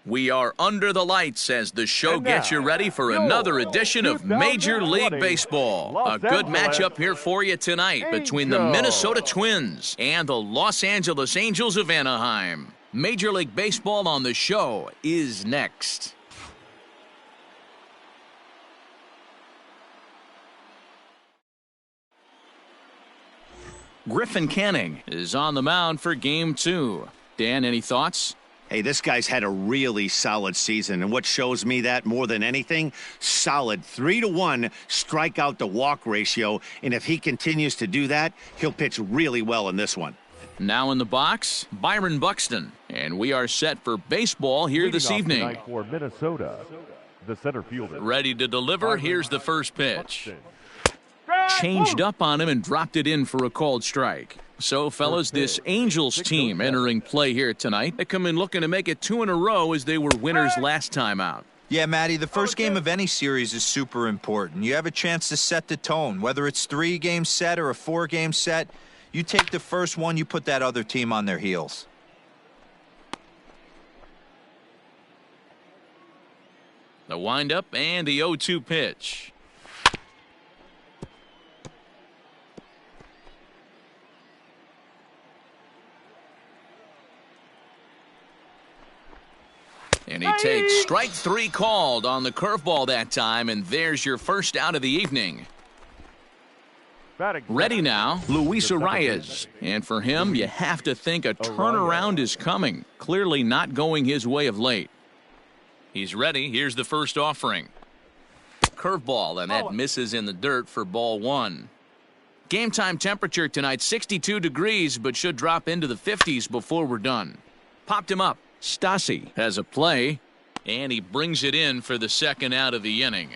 We are under the lights as the show gets you ready for another edition of Major League Baseball. A good matchup here for you tonight between the Minnesota Twins and the Los Angeles Angels of Anaheim. Major League Baseball on the show is next. Griffin Canning is on the mound for Game 2. Dan, any thoughts? Hey, this guy's had a really solid season, and what shows me that more than anything, solid 3-to-1 strikeout to walk ratio, and if he continues to do that, he'll pitch really well in this one. Now in the box, Byron Buxton, and we are set for baseball here this evening. For Minnesota, the center fielder. Ready to deliver, here's the first pitch. Changed up on him and dropped it in for a called strike. So, fellas, this Angels team entering play here tonight. They come in looking to make it 2 in a row as they were winners last time out. Yeah, Matty, the first game of any series is super important. You have a chance to set the tone. Whether it's 3-game set or a 4-game set, you take the first one, you put that other team on their heels. The windup and the 0-2 pitch. And he takes strike 3 called on the curveball that time, and there's your first out of the evening. Ready now, Luis Arias. And for him, you have to think a turnaround is coming. Clearly not going his way of late. He's ready. Here's the first offering. Curveball, and that misses in the dirt for ball 1. Game time temperature tonight, 62 degrees, but should drop into the 50s before we're done. Popped him up. Stassi has a play, and he brings it in for the second out of the inning.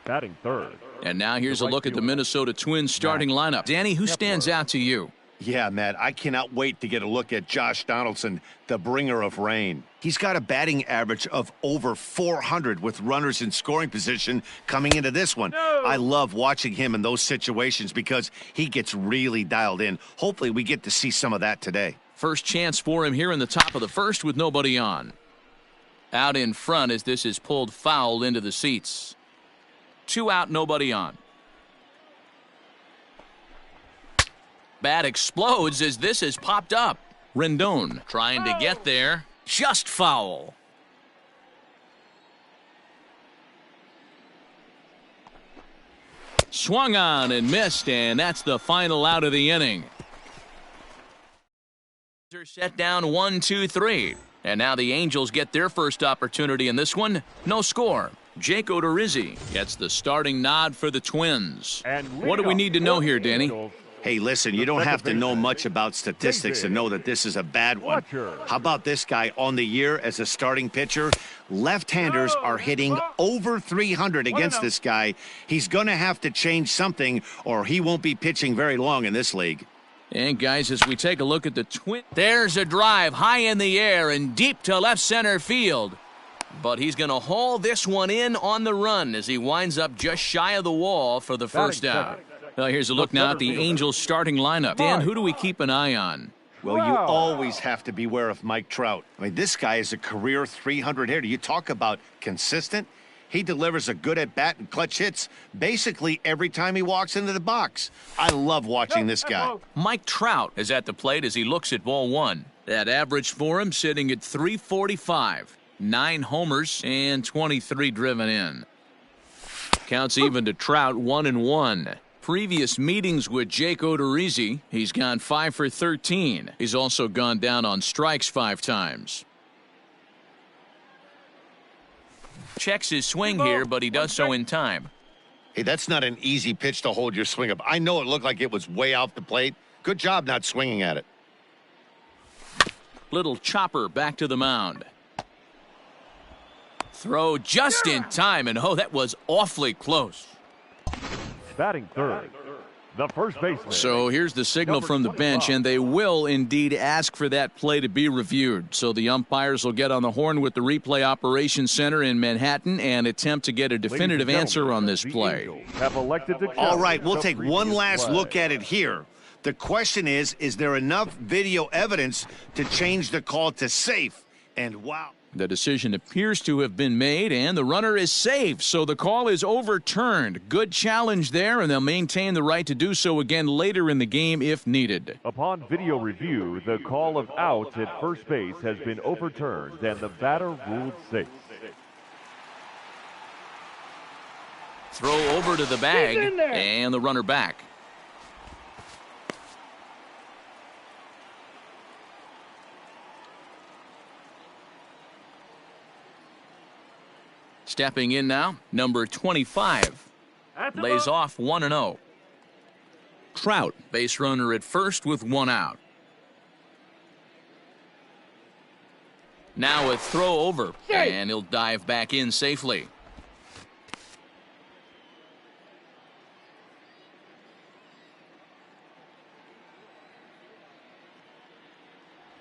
Batting third. And now here's a look at the Minnesota Twins starting lineup. Danny, who stands out to you? Yeah, Matt, I cannot wait to get a look at Josh Donaldson, the bringer of rain. He's got a batting average of over 400 with runners in scoring position coming into this one. I love watching him in those situations because he gets really dialed in. Hopefully we get to see some of that today. First chance for him here in the top of the first with nobody on. Out in front as this is pulled foul into the seats. 2 out, nobody on. Bat explodes as this is popped up. Rendon trying to get there. Just foul. Swung on and missed, and that's the final out of the inning. They're set down 1-2-3. And now the Angels get their first opportunity in this one. No score. Jake Odorizzi gets the starting nod for the Twins. What do we need to know here, Danny? Hey, listen, you don't have to know much about statistics to know that this is a bad one. How about this guy on the year as a starting pitcher? Left-handers are hitting over 300 against this guy. He's going to have to change something or he won't be pitching very long in this league. And, guys, as we take a look at the Twins, there's a drive high in the air and deep to left center field. But he's going to haul this one in on the run as he winds up just shy of the wall for the first out. Well, here's a look now at the Angels starting lineup. Dan, who do we keep an eye on? Well, you always have to beware of Mike Trout. I mean, this guy is a career 300 hitter. You talk about consistent. He delivers a good at-bat and clutch hits basically every time he walks into the box. I love watching this guy. Mike Trout is at the plate as he looks at ball 1. That average for him sitting at 345. 9 homers and 23 driven in. Counts even to Trout 1-1. Previous meetings with Jake Odorizzi, he's gone 5 for 13. He's also gone down on strikes 5 times. Checks his swing here, but he does so in time. Hey, that's not an easy pitch to hold your swing up. I know it looked like it was way off the plate. Good job not swinging at it. Little chopper back to the mound. Throw just in time, and oh, that was awfully close. Batting third, the first baseman. So here's the signal from the bench, and they will indeed ask for that play to be reviewed. So the umpires will get on the horn with the replay operations center in Manhattan and attempt to get a definitive answer on this play. All right, we'll take one last look at it here. The question is there enough video evidence to change the call to safe? And wow. The decision appears to have been made, and the runner is safe, so the call is overturned. Good challenge there, and they'll maintain the right to do so again later in the game if needed. Upon video review, the call of out at first base has been overturned, and the batter ruled safe. Throw over to the bag, and the runner back. Stepping in now, number 25. Lays off 1-0. Trout, base runner at first with one out. Now a throw over, and he'll dive back in safely.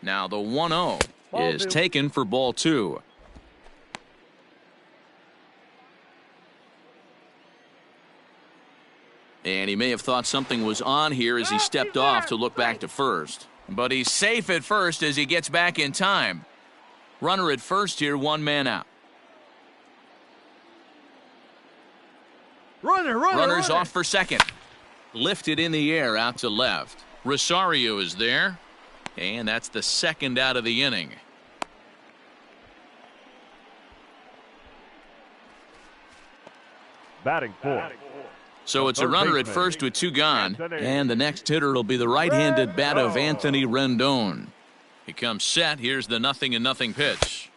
Now the 1-0 is taken for ball 2. And he may have thought something was on here as he stepped off to look back to first. But he's safe at first as he gets back in time. Runner at first here, one man out. Runner's off for second. Lifted in the air out to left. Rosario is there. And that's the second out of the inning. Batting fourth. So it's a runner at first with two gone, and the next hitter will be the right-handed bat of Anthony Rendon. He comes set. Here's the 0-0 pitch.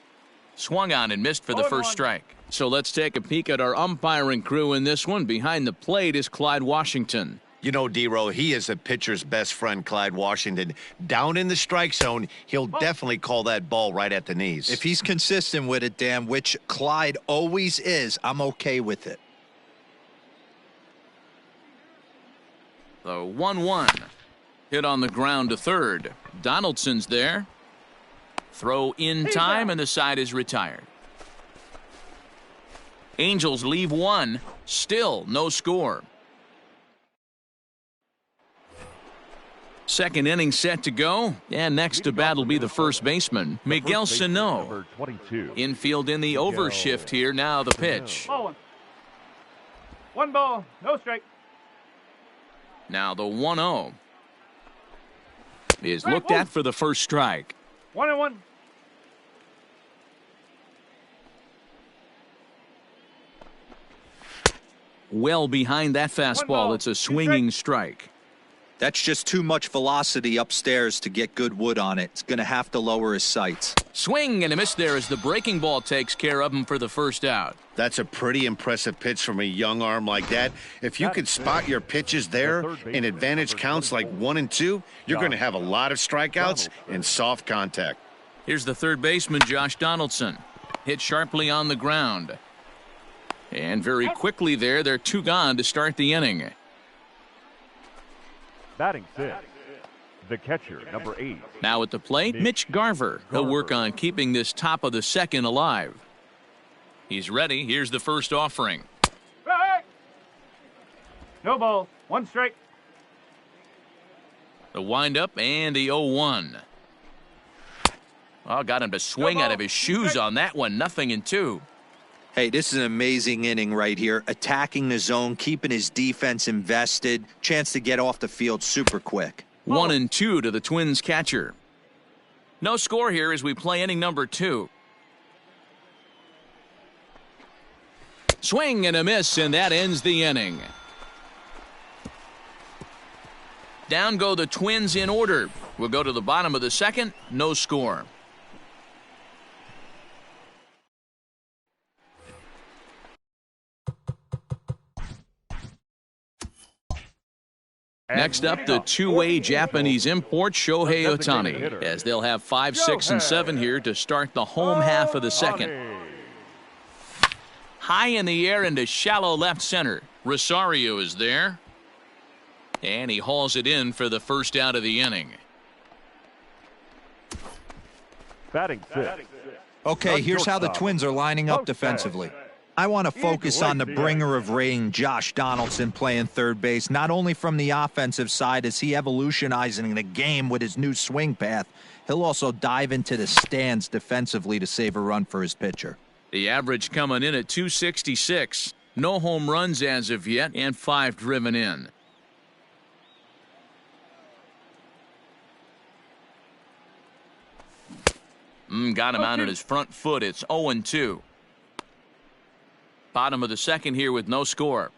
Swung on and missed for the first strike. So let's take a peek at our umpiring crew in this one. Behind the plate is Clyde Washington. You know, D-Row, he is a pitcher's best friend, Clyde Washington. Down in the strike zone, he'll definitely call that ball right at the knees. If he's consistent with it, Dan, which Clyde always is, I'm okay with it. The 1-1. Hit on the ground to third. Donaldson's there. Throw in time, and the side is retired. Angels leave one. Still no score. Second inning set to go, and next to bat will be the first baseman, Miguel Sano. Infield in the overshift here. Now the pitch. One ball, no strike. Now the 1-0 is looked at for the first strike. 1-1. Well behind that fastball. It's a swinging strike. That's just too much velocity upstairs to get good wood on it. It's going to have to lower his sights. Swing and a miss there as the breaking ball takes care of him for the first out. That's a pretty impressive pitch from a young arm like that. If you could spot your pitches there in advantage counts like 1 and 2, you're going to have a lot of strikeouts and soft contact. Here's the third baseman, Josh Donaldson. Hit sharply on the ground. And very quickly there, they're two gone to start the inning. Batting sixth, the catcher, number 8. Now at the plate, Mitch Garver. He'll work on keeping this top of the second alive. He's ready. Here's the first offering. Right. No ball, one strike. The windup and the 0-1. Oh, got him to swing out of his shoes on that one. 0-2. Hey, this is an amazing inning right here. Attacking the zone, keeping his defense invested. Chance to get off the field super quick. 1-2 to the Twins catcher. No score here as we play inning number 2. Swing and a miss, and that ends the inning. Down go the Twins in order. We'll go to the bottom of the second. No score. Next up, the two-way Japanese import, Shohei Ohtani, as they'll have 5, 6, and 7 here to start the home half of the second. High in the air into shallow left center. Rosario is there. And he hauls it in for the first out of the inning. Batting sixth. Okay, here's how the Twins are lining up defensively. I want to focus on the bringer of rain, Josh Donaldson, playing third base, not only from the offensive side as he evolutionizing the game with his new swing path, he'll also dive into the stands defensively to save a run for his pitcher. The average coming in at 266. No home runs as of yet, and 5 driven in. Got him out on his front foot. It's 0-2. Bottom of the second here with no score.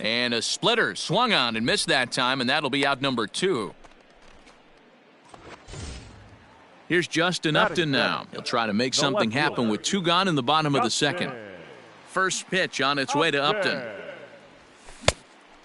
And a splitter swung on and missed that time, and that'll be out number 2. Here's Justin Upton now. He'll try to make something happen with 2 gone in the bottom of the second. First pitch on its way to Upton.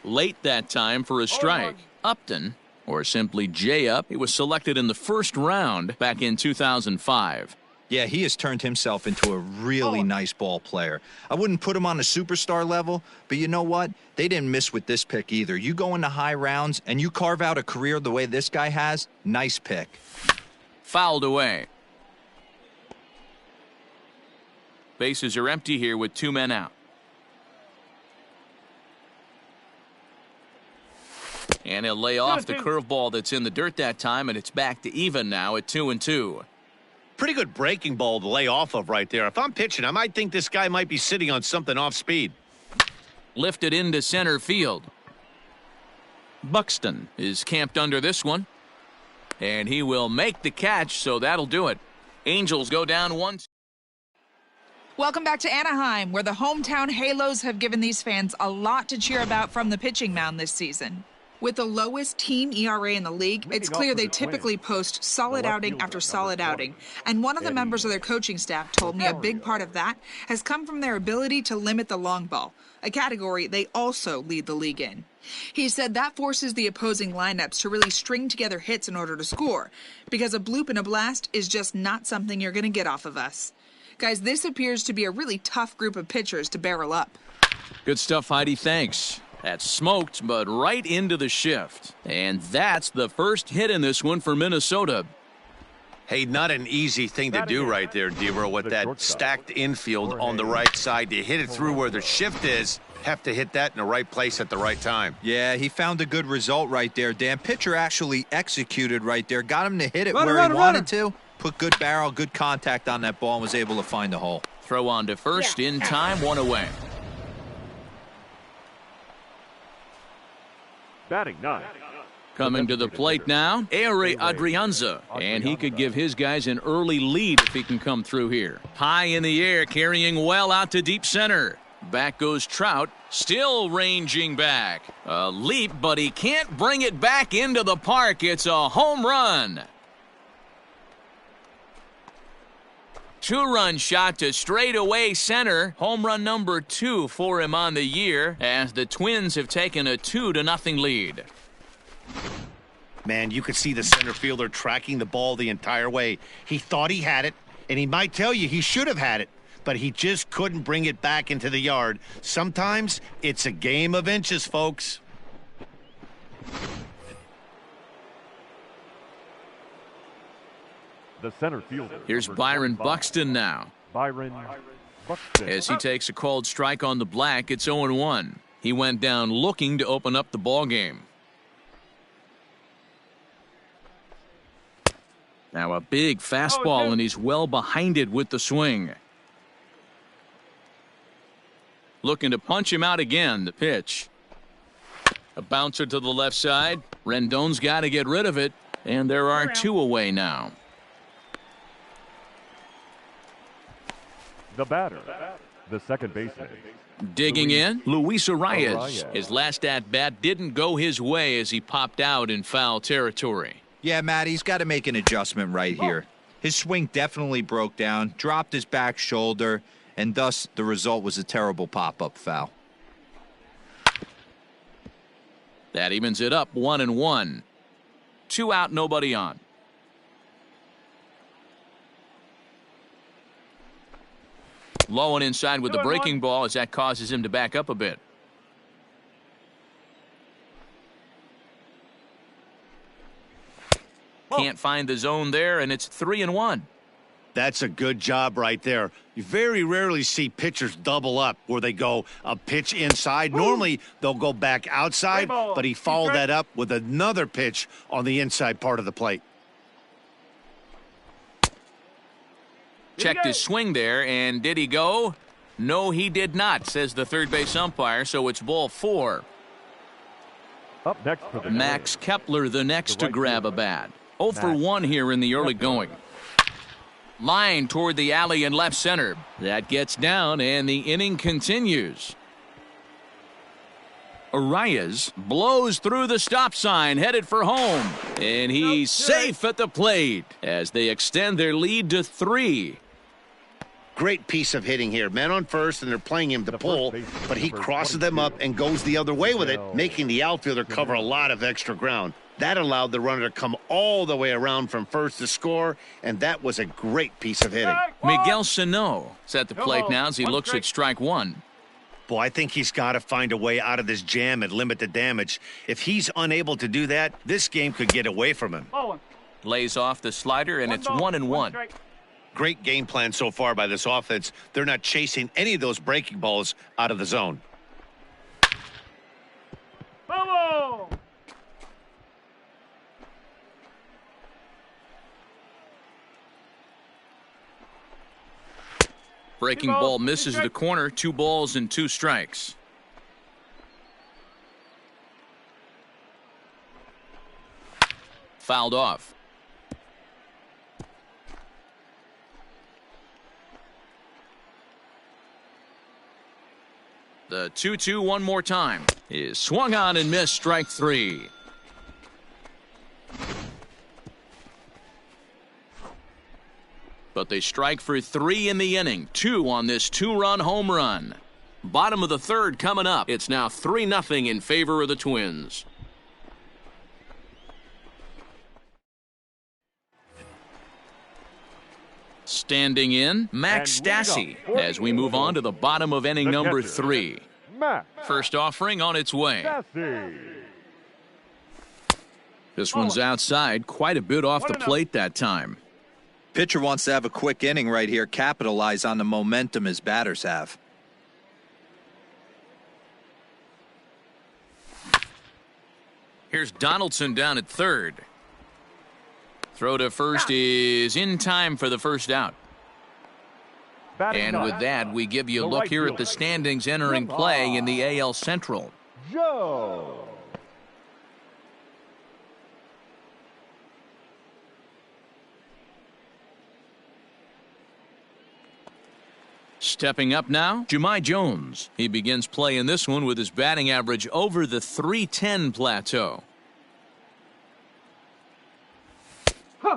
Late that time for a strike. Upton, or simply J-Up, he was selected in the first round back in 2005. Yeah, he has turned himself into a really nice ball player. I wouldn't put him on a superstar level, but you know what? They didn't miss with this pick either. You go into high rounds and you carve out a career the way this guy has, nice pick. Fouled away. Bases are empty here with 2 men out. And he'll lay off the curveball that's in the dirt that time, and it's back to even now at 2-2. Pretty good breaking ball to lay off of right there. If I'm pitching, I might think this guy might be sitting on something off speed. Lifted into center field. Buxton is camped under this one. And he will make the catch, so that'll do it. Angels go down 1. Welcome back to Anaheim, where the hometown Halos have given these fans a lot to cheer about from the pitching mound this season. With the lowest team ERA in the league, it's clear they typically post solid outing after solid outing. And one of the members of their coaching staff told me a big part of that has come from their ability to limit the long ball, a category they also lead the league in. He said that forces the opposing lineups to really string together hits in order to score, because a bloop and a blast is just not something you're going to get off of us. Guys, this appears to be a really tough group of pitchers to barrel up. Good stuff, Heidi. Thanks. That's smoked, but right into the shift. And that's the first hit in this one for Minnesota. Hey, not an easy thing to do right there, Dero, with that stacked infield on the right side. To hit it through where the shift is, have to hit that in the right place at the right time. Yeah, he found a good result right there, Dan. Pitcher actually executed right there. Got him to hit it where he wanted to. Put good barrel, good contact on that ball, and was able to find the hole. Throw on to first in time, 1 away. Batting 9. Coming to the plate now, Ehire Adrianza, and he could give his guys an early lead if he can come through here. High in the air, carrying well out to deep center. Back goes Trout, still ranging back. A leap, but he can't bring it back into the park. It's a home run. 2-run shot to straightaway center. Home run number 2 for him on the year, as the Twins have taken a 2-0 lead. Man, you could see the center fielder tracking the ball the entire way. He thought he had it, and he might tell you he should have had it, but he just couldn't bring it back into the yard. Sometimes it's a game of inches, folks. The center fielder. Here's Byron Buxton now. Byron Buxton. As he takes a called strike on the black, it's 0-1. He went down looking to open up the ball game. Now a big fastball, and he's well behind it with the swing. Looking to punch him out again. The pitch. A bouncer to the left side. Rendon's got to get rid of it, and there are 2 away now. The batter, the second baseman. Digging in, Luis Arias. His last at-bat didn't go his way as he popped out in foul territory. Yeah, Matt, he's got to make an adjustment right here. His swing definitely broke down, dropped his back shoulder, and thus the result was a terrible pop-up foul. That evens it up, 1-1. 2 out, nobody on. Low and inside with the breaking ball, as that causes him to back up a bit. can't find the zone there, and it's 3-1. That's a good job right there. You very rarely see pitchers double up where they go a pitch inside. Normally, they'll go back outside, but he followed that up with another pitch on the inside part of the plate. Checked his swing there, and did he go? No, he did not, says the third base umpire, so it's ball 4. Up next for the Max Twins, Kepler the next the to right grab a fielder. bat. 0 for 1 here in the early going. Line toward the alley in left center. That gets down, and the inning continues. Arias blows through the stop sign, headed for home. And he's safe at the plate as they extend their lead to 3. Great piece of hitting here. Men on first, and they're playing him to pull, but he crosses them up and goes the other way with it, making the outfielder cover a lot of extra ground. That allowed the runner to come all the way around from first to score, and that was a great piece of hitting. Miguel Sano is at the plate now as he looks at strike 1. Boy, I think he's got to find a way out of this jam and limit the damage. If he's unable to do that, this game could get away from him. Lays off the slider, and it's 1-1. Great game plan so far by this offense. They're not chasing any of those breaking balls out of the zone. Breaking ball misses the corner. 2 balls and 2 strikes. Fouled off. The 2-2 one more time is swung on and missed, strike 3. But they strike for 3 in the inning. 2 on this 2-run home run. Bottom of the 3rd coming up. It's now 3-0 in favor of the Twins. Standing in, Max Stassi as we move on to the bottom of inning number 3. First offering on its way. This one's outside, quite a bit off the plate that time. Pitcher wants to have a quick inning right here, capitalize on the momentum his batters have. Here's Donaldson down at 3rd. Throw to first is in time for the first out. And with that, we give you a look here at the standings entering play in the AL Central. Joe. Stepping up now, Jahmai Jones. He begins play in this one with his batting average over the .310 plateau.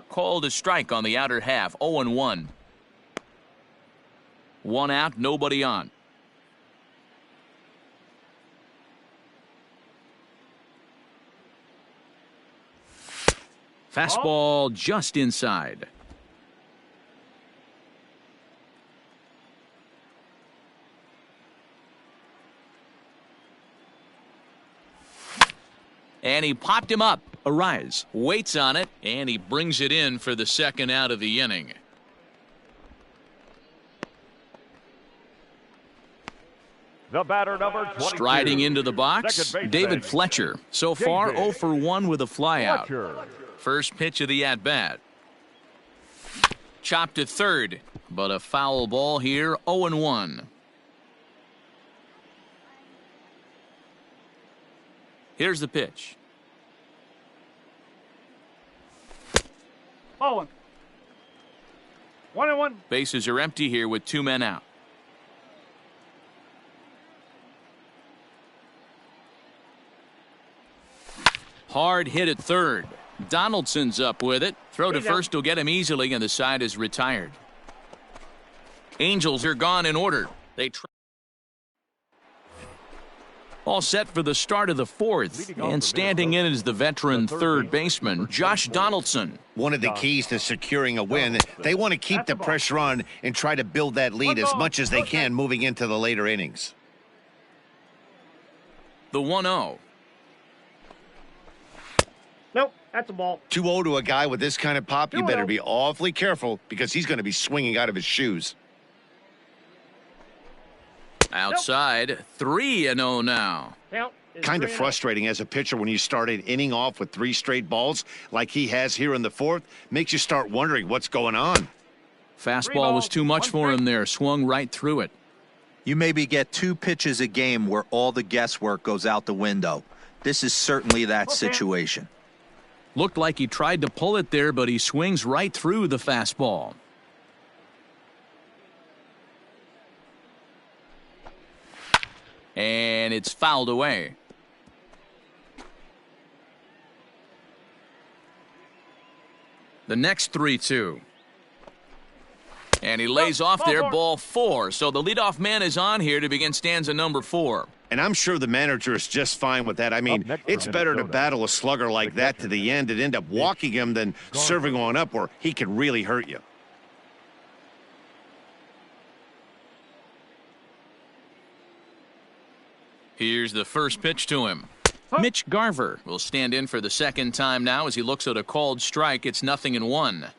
Called a strike on the outer half, 0-1. 1 out, nobody on. Fastball just inside. And he popped him up. Arias waits on it, and he brings it in for the 2nd out of the inning. The batter number 22. Striding into the box, David Fletcher. So far, 0 for 1 with a flyout. First pitch of the at-bat. Chopped to 3rd, but a foul ball here, 0-1. Here's the pitch. Ball 1. 1-1. Bases are empty here with 2 men out. Hard hit at 3rd. Donaldson's up with it. Throw to first will get him easily, and the side is retired. Angels are gone in order. All set for the start of the 4th, and standing in is the veteran 3rd baseman, Josh Donaldson. One of the keys to securing a win, they want to keep the pressure on and try to build that lead as much as they can moving into the later innings. The 1-0. Nope. That's a ball. 2-0 to a guy with this kind of pop, you better be awfully careful because he's going to be swinging out of his shoes. Outside, 3-0 now. Kind of frustrating as a pitcher when you start an inning off with 3 straight balls like he has here in the 4th. Makes you start wondering what's going on. Fastball was too much for him there. Swung right through it. You maybe get 2 pitches a game where all the guesswork goes out the window. This is certainly that situation. Looked like he tried to pull it there, but he swings right through the fastball. And it's fouled away. The next 3-2. And he lays off there, ball 4. So the leadoff man is on here to begin stanza number 4. And I'm sure the manager is just fine with that. I mean, it's better to battle a slugger like that to the end and end up walking him than serving on up where he can really hurt you. Here's the first pitch to him. Mitch Garver will stand in for the second time now as he looks at a called strike. It's 0-1.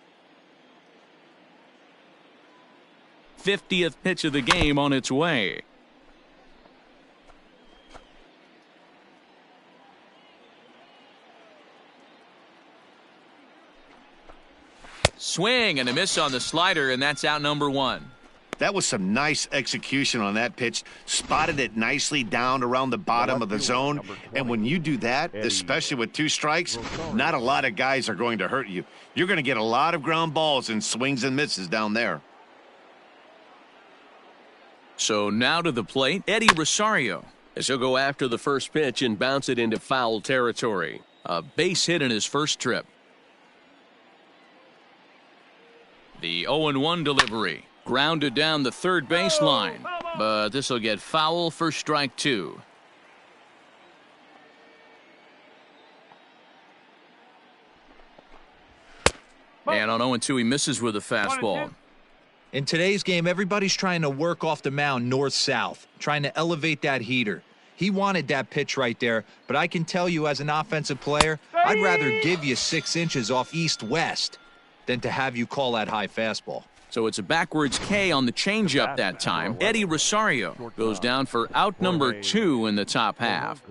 50th pitch of the game on its way. Swing and a miss on the slider, and that's out number 1. That was some nice execution on that pitch. Spotted it nicely down around the bottom of the zone. And when you do that, especially with 2 strikes, not a lot of guys are going to hurt you. You're going to get a lot of ground balls and swings and misses down there. So now to the plate, Eddie Rosario, as he'll go after the first pitch and bounce it into foul territory. A base hit in his first trip. The 0-1 delivery. Grounded down the third baseline, but this will get foul for strike 2. And on 0-2, he misses with a fastball. In today's game, everybody's trying to work off the mound north-south, trying to elevate that heater. He wanted that pitch right there, but I can tell you as an offensive player, I'd rather give you 6 inches off east-west than to have you call that high fastball. So it's a backwards K on the changeup that time. Eddie Rosario goes down for out number 2 in the top half.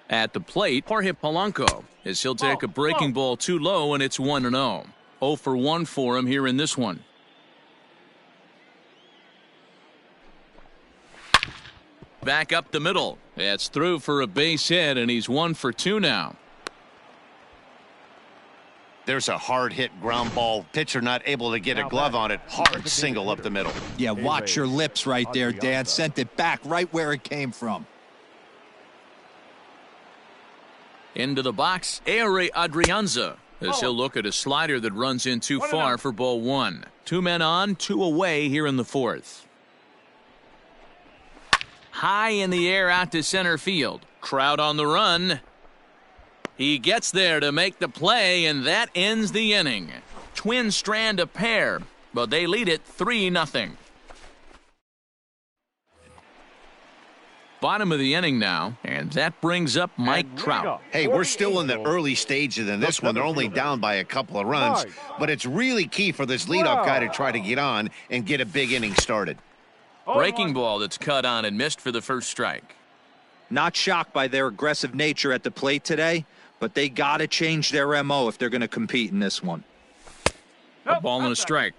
At the plate, Jorge Polanco, as he'll take a breaking ball too low, and it's 1-0. 0 for 1 for him here in this one. Back up the middle. It's through for a base hit, and he's 1 for 2 now. There's a hard hit ground ball. Pitcher not able to get a glove on it. Hard single up the middle. Yeah, watch your lips right there, Dan. Sent it back right where it came from. Into the box, Ehire Adrianza, as he'll look at a slider that runs in too far for ball 1. 2 men on, 2 away here in the 4th. High in the air out to center field. Trout on the run. He gets there to make the play, and that ends the inning. Twins strand a pair, but they lead it 3-0. Bottom of the inning now, and that brings up Mike Trout. Hey, we're still in the early stages in this one. They're only down by a couple of runs, but it's really key for this leadoff guy to try to get on and get a big inning started. Breaking ball that's cut on and missed for the first strike. Not shocked by their aggressive nature at the plate today, but they got to change their MO if they're going to compete in this one. A ball and a strike.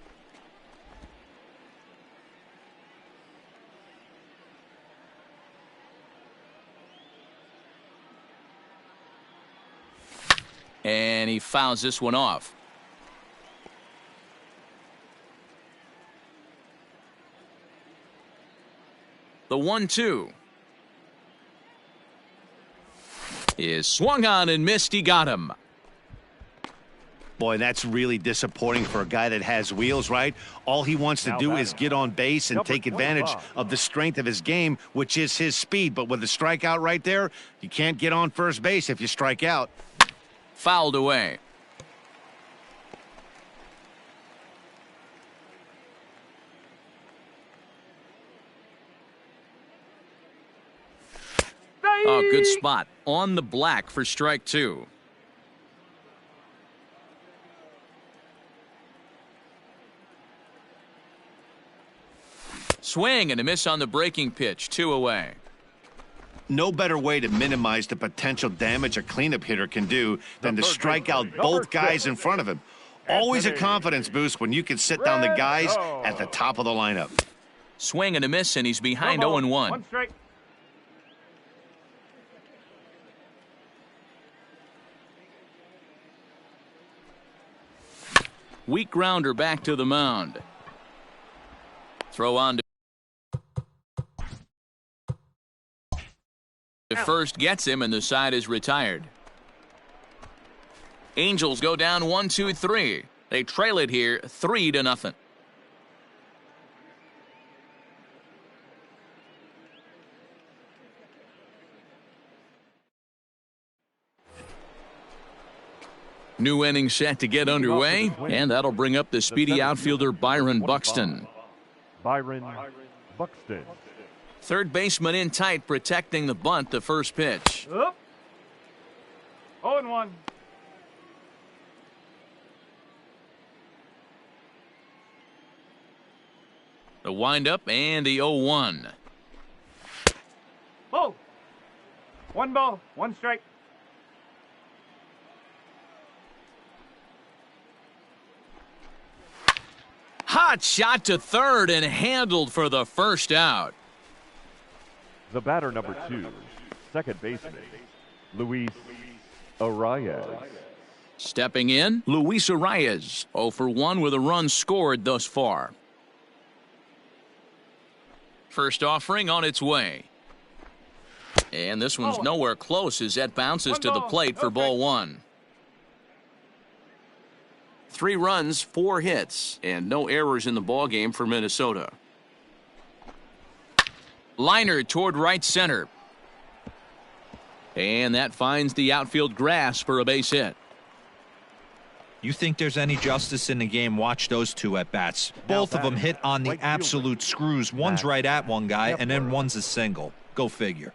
And he fouls this one off. The 1-2 is swung on and missed. He got him. Boy, that's really disappointing for a guy that has wheels, right? All he wants to do is get on base and take advantage of the strength of his game, which is his speed. But with a strikeout right there, you can't get on first base if you strike out. Fouled away. Oh, good spot. On the black for strike 2. Swing and a miss on the breaking pitch. 2 away. No better way to minimize the potential damage a cleanup hitter can do than to strike out both guys in front of him. Always a confidence boost when you can sit down the guys at the top of the lineup. Swing and a miss, and he's behind 0-1. 1 strike. Weak grounder back to the mound. Throw on to first, gets him, and the side is retired. Angels go down 1-2-3. They trail it here 3-0. New inning set to get underway, and that'll bring up the speedy outfielder Byron Buxton. Byron Buxton. Third baseman in tight, protecting the bunt. The first pitch. Up. 0-1. The windup and the 0-1. Ball. 1 ball, 1 strike. Hot shot to third and handled for the first out. The batter, number 2, second baseman, Luis Arias. Stepping in, Luis Arias, 0 for 1 with a run scored thus far. First offering on its way. And this one's nowhere close as that bounces to the plate for ball 1. 3 runs, 4 hits, and no errors in the ballgame for Minnesota. Liner toward right center. And that finds the outfield grass for a base hit. You think there's any justice in the game? Watch those 2 at-bats. Both of them hit on the absolute screws. One's right at one guy, and then one's a single. Go figure.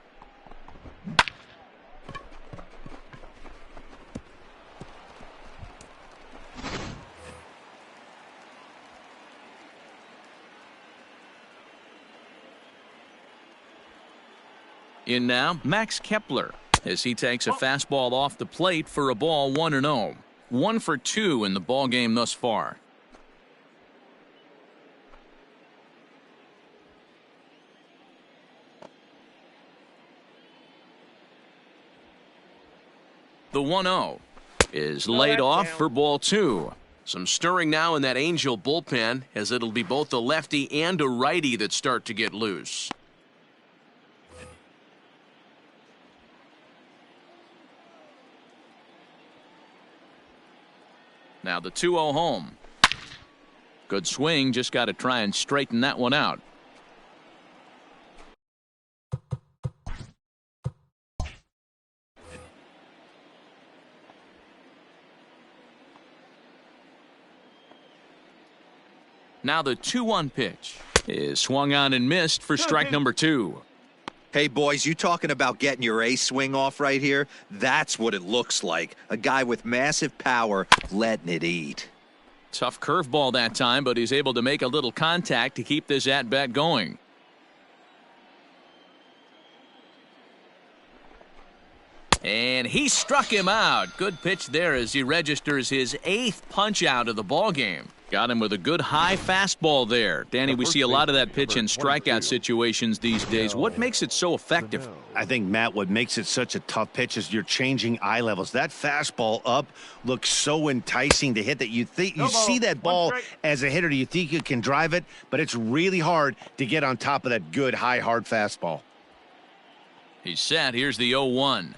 In now, Max Kepler, as he takes a fastball off the plate for a ball 1-0. 1 for 2 in the ball game thus far. The 1-0 is laid off for ball 2. Some stirring now in that Angel bullpen, as it'll be both a lefty and a righty that start to get loose. Now the 2-0 home. Good swing, just got to try and straighten that one out. Now the 2-1 pitch is swung on and missed for strike number 2. Hey, boys, you talking about getting your ace swing off right here? That's what it looks like. A guy with massive power letting it eat. Tough curveball that time, but he's able to make a little contact to keep this at-bat going. And he struck him out. Good pitch there as he registers his 8th punch out of the ball game. Got him with a good high fastball there. Danny, we see a lot of that pitch in strikeout situations these days. What makes it so effective? I think, Matt, what makes it such a tough pitch is you're changing eye levels. That fastball up looks so enticing to hit that you think you see that ball as a hitter. You think you can drive it, but it's really hard to get on top of that good high hard fastball. He's set. Here's the 0-1.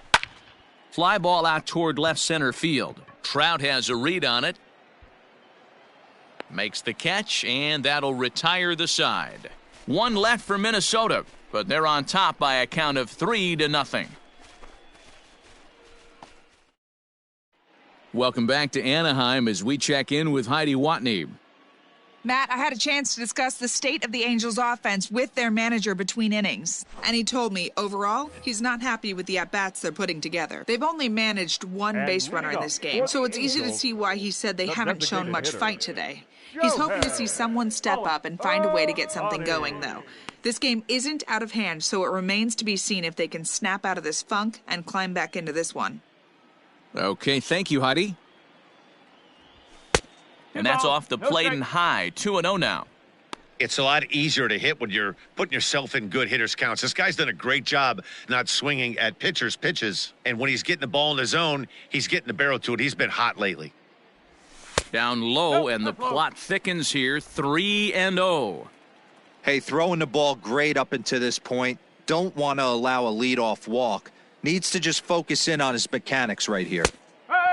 Fly ball out toward left center field. Trout has a read on it. Makes the catch, and that'll retire the side. 1 left for Minnesota, but they're on top by a count of 3-0. Welcome back to Anaheim as we check in with Heidi Watney. Matt, I had a chance to discuss the state of the Angels offense with their manager between innings. And he told me, overall, he's not happy with the at-bats they're putting together. They've only managed one base runner in this game, so it's easy to see why he said they haven't shown much fight today. He's hoping to see someone step up and find a way to get something going, though. This game isn't out of hand, so it remains to be seen if they can snap out of this funk and climb back into this one. Okay, thank you, Heidi. And that's off the plate and high. 2-0 now. It's a lot easier to hit when you're putting yourself in good hitters' counts. This guy's done a great job not swinging at pitchers' pitches. And when he's getting the ball in the zone, he's getting the barrel to it. He's been hot lately. Down low, and the plot thickens here. 3-0. Hey, throwing the ball great up until this point. Don't want to allow a leadoff walk. Needs to just focus in on his mechanics right here.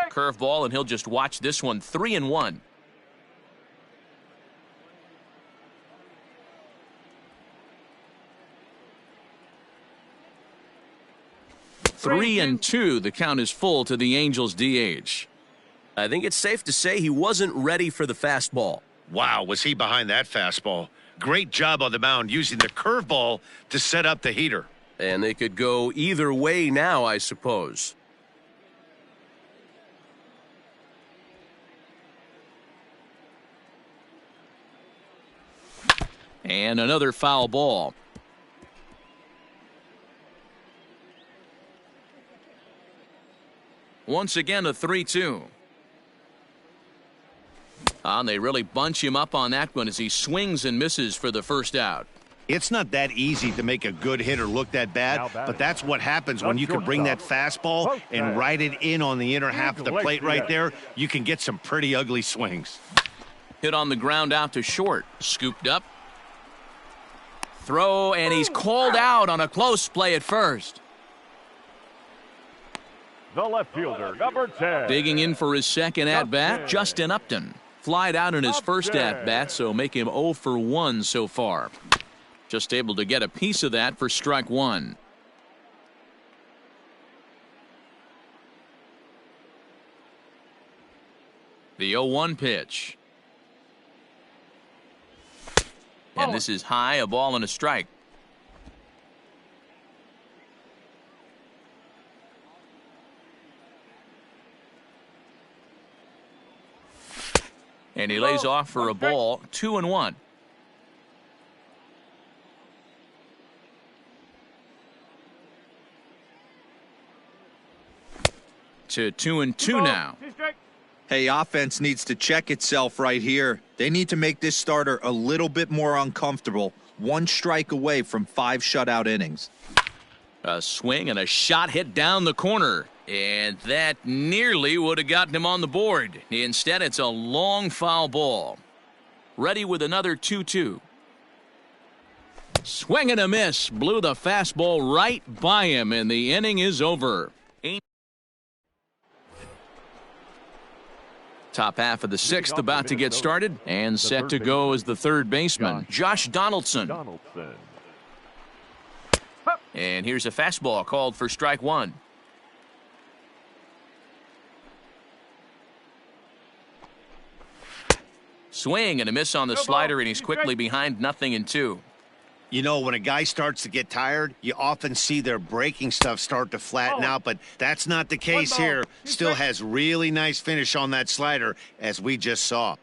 Curveball, and he'll just watch this one. 3-1. Three and two. The count is full to the Angels DH. I think it's safe to say he wasn't ready for the fastball. Wow, was he behind that fastball? Great job on the mound using the curveball to set up the heater. And they could go either way now, I suppose. And another foul ball. Once again, a 3-2. And they really bunch him up on that one as he swings and misses for the first out. It's not that easy to make a good hitter look that bad, but that's what happens when you can bring that fastball and ride it in on the inner half of the plate right there. You can get some pretty ugly swings. Hit on the ground out to short. Scooped up. Throw, and he's called out on a close play at first. The left fielder, number 10. Digging in for his second at-bat, Justin Upton. Flied out in his first at-bat, so make him 0 for 1 so far. Just able to get a piece of that for strike one. The 0-1 pitch. And this is high, a ball and a strike. And he lays off for a ball. 2-1. To 2-2 now. Hey, offense needs to check itself right here. They need to make this starter a little bit more uncomfortable. One strike away from 5 shutout innings. A swing and a shot hit down the corner. And that nearly would have gotten him on the board. Instead, it's a long foul ball. Ready with another 2-2. Swing and a miss. Blew the fastball right by him, and the inning is over. Top half of the 6th about to get started, and set to go is the third baseman, Josh Donaldson. And here's a fastball called for strike one. Swing and a miss on the slider, and he's quickly behind 0-2. You know, when a guy starts to get tired, you often see their breaking stuff start to flatten out, but that's not the case here. Still has really nice finish on that slider, as we just saw.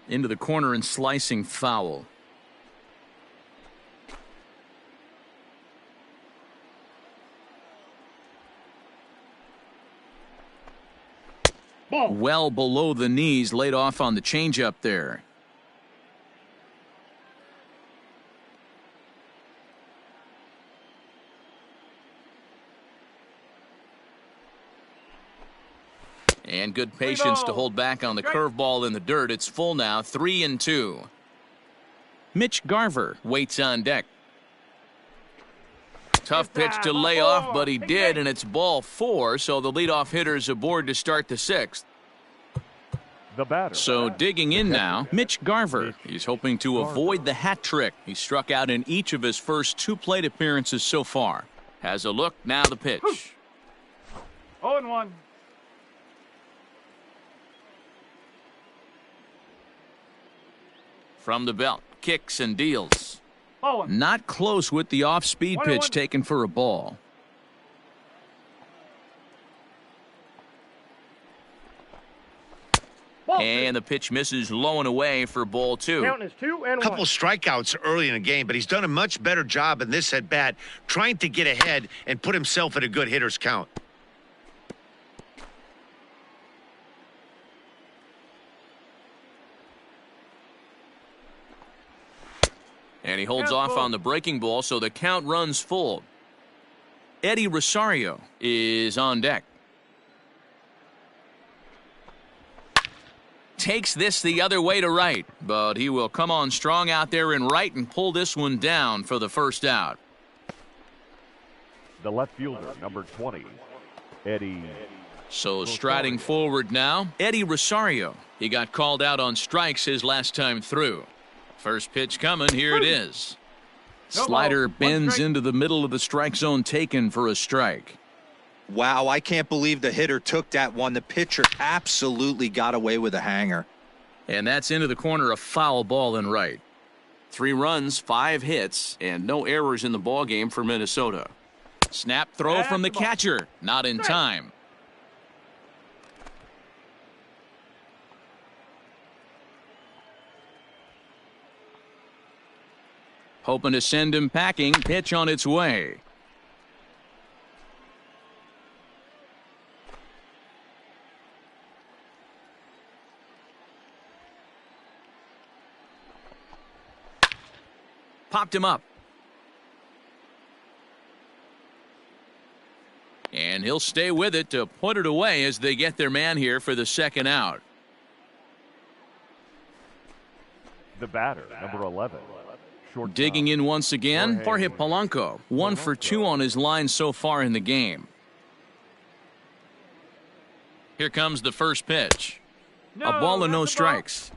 Into the corner and slicing foul. Well below the knees, laid off on the changeup there. And good patience to hold back on the curveball in the dirt. It's full now, 3-2. Mitch Garver waits on deck. Tough pitch to lay off, but he did, and it's ball 4, so the leadoff hitter's aboard to start the 6th. So digging in now, Mitch Garver. He's hoping to avoid the hat trick. He struck out in each of his first 2 plate appearances so far. Has a look, now the pitch. 0-1. From the belt, kicks and deals. Ball one. Not close with the off-speed pitch taken for a ball. And the pitch misses low and away for ball 2. Count is 2-1. Couple strikeouts early in the game, but he's done a much better job in this at-bat trying to get ahead and put himself at a good hitter's count. And he holds off on the breaking ball, so the count runs full. Eddie Rosario is on deck. Takes this the other way to right, but he will come on strong out there in right and pull this one down for the first out. The left fielder, number 20, Eddie. So striding forward now, Eddie Rosario. He got called out on strikes his last time through. First pitch coming, here it is. Slider bends into the middle of the strike zone, taken for a strike. Wow, I can't believe the hitter took that one. The pitcher absolutely got away with a hanger. And that's into the corner, a foul ball in right. 3 runs, 5 hits, and no errors in the ballgame for Minnesota. Snap throw from the catcher, not in time. Hoping to send him packing, pitch on its way. Popped him up. And he'll stay with it to put it away as they get their man here for the second out. The batter, number 11. Digging in once again, Jorge Polanco. 1 for 2 on his line so far in the game. Here comes the first pitch. A ball and no strikes.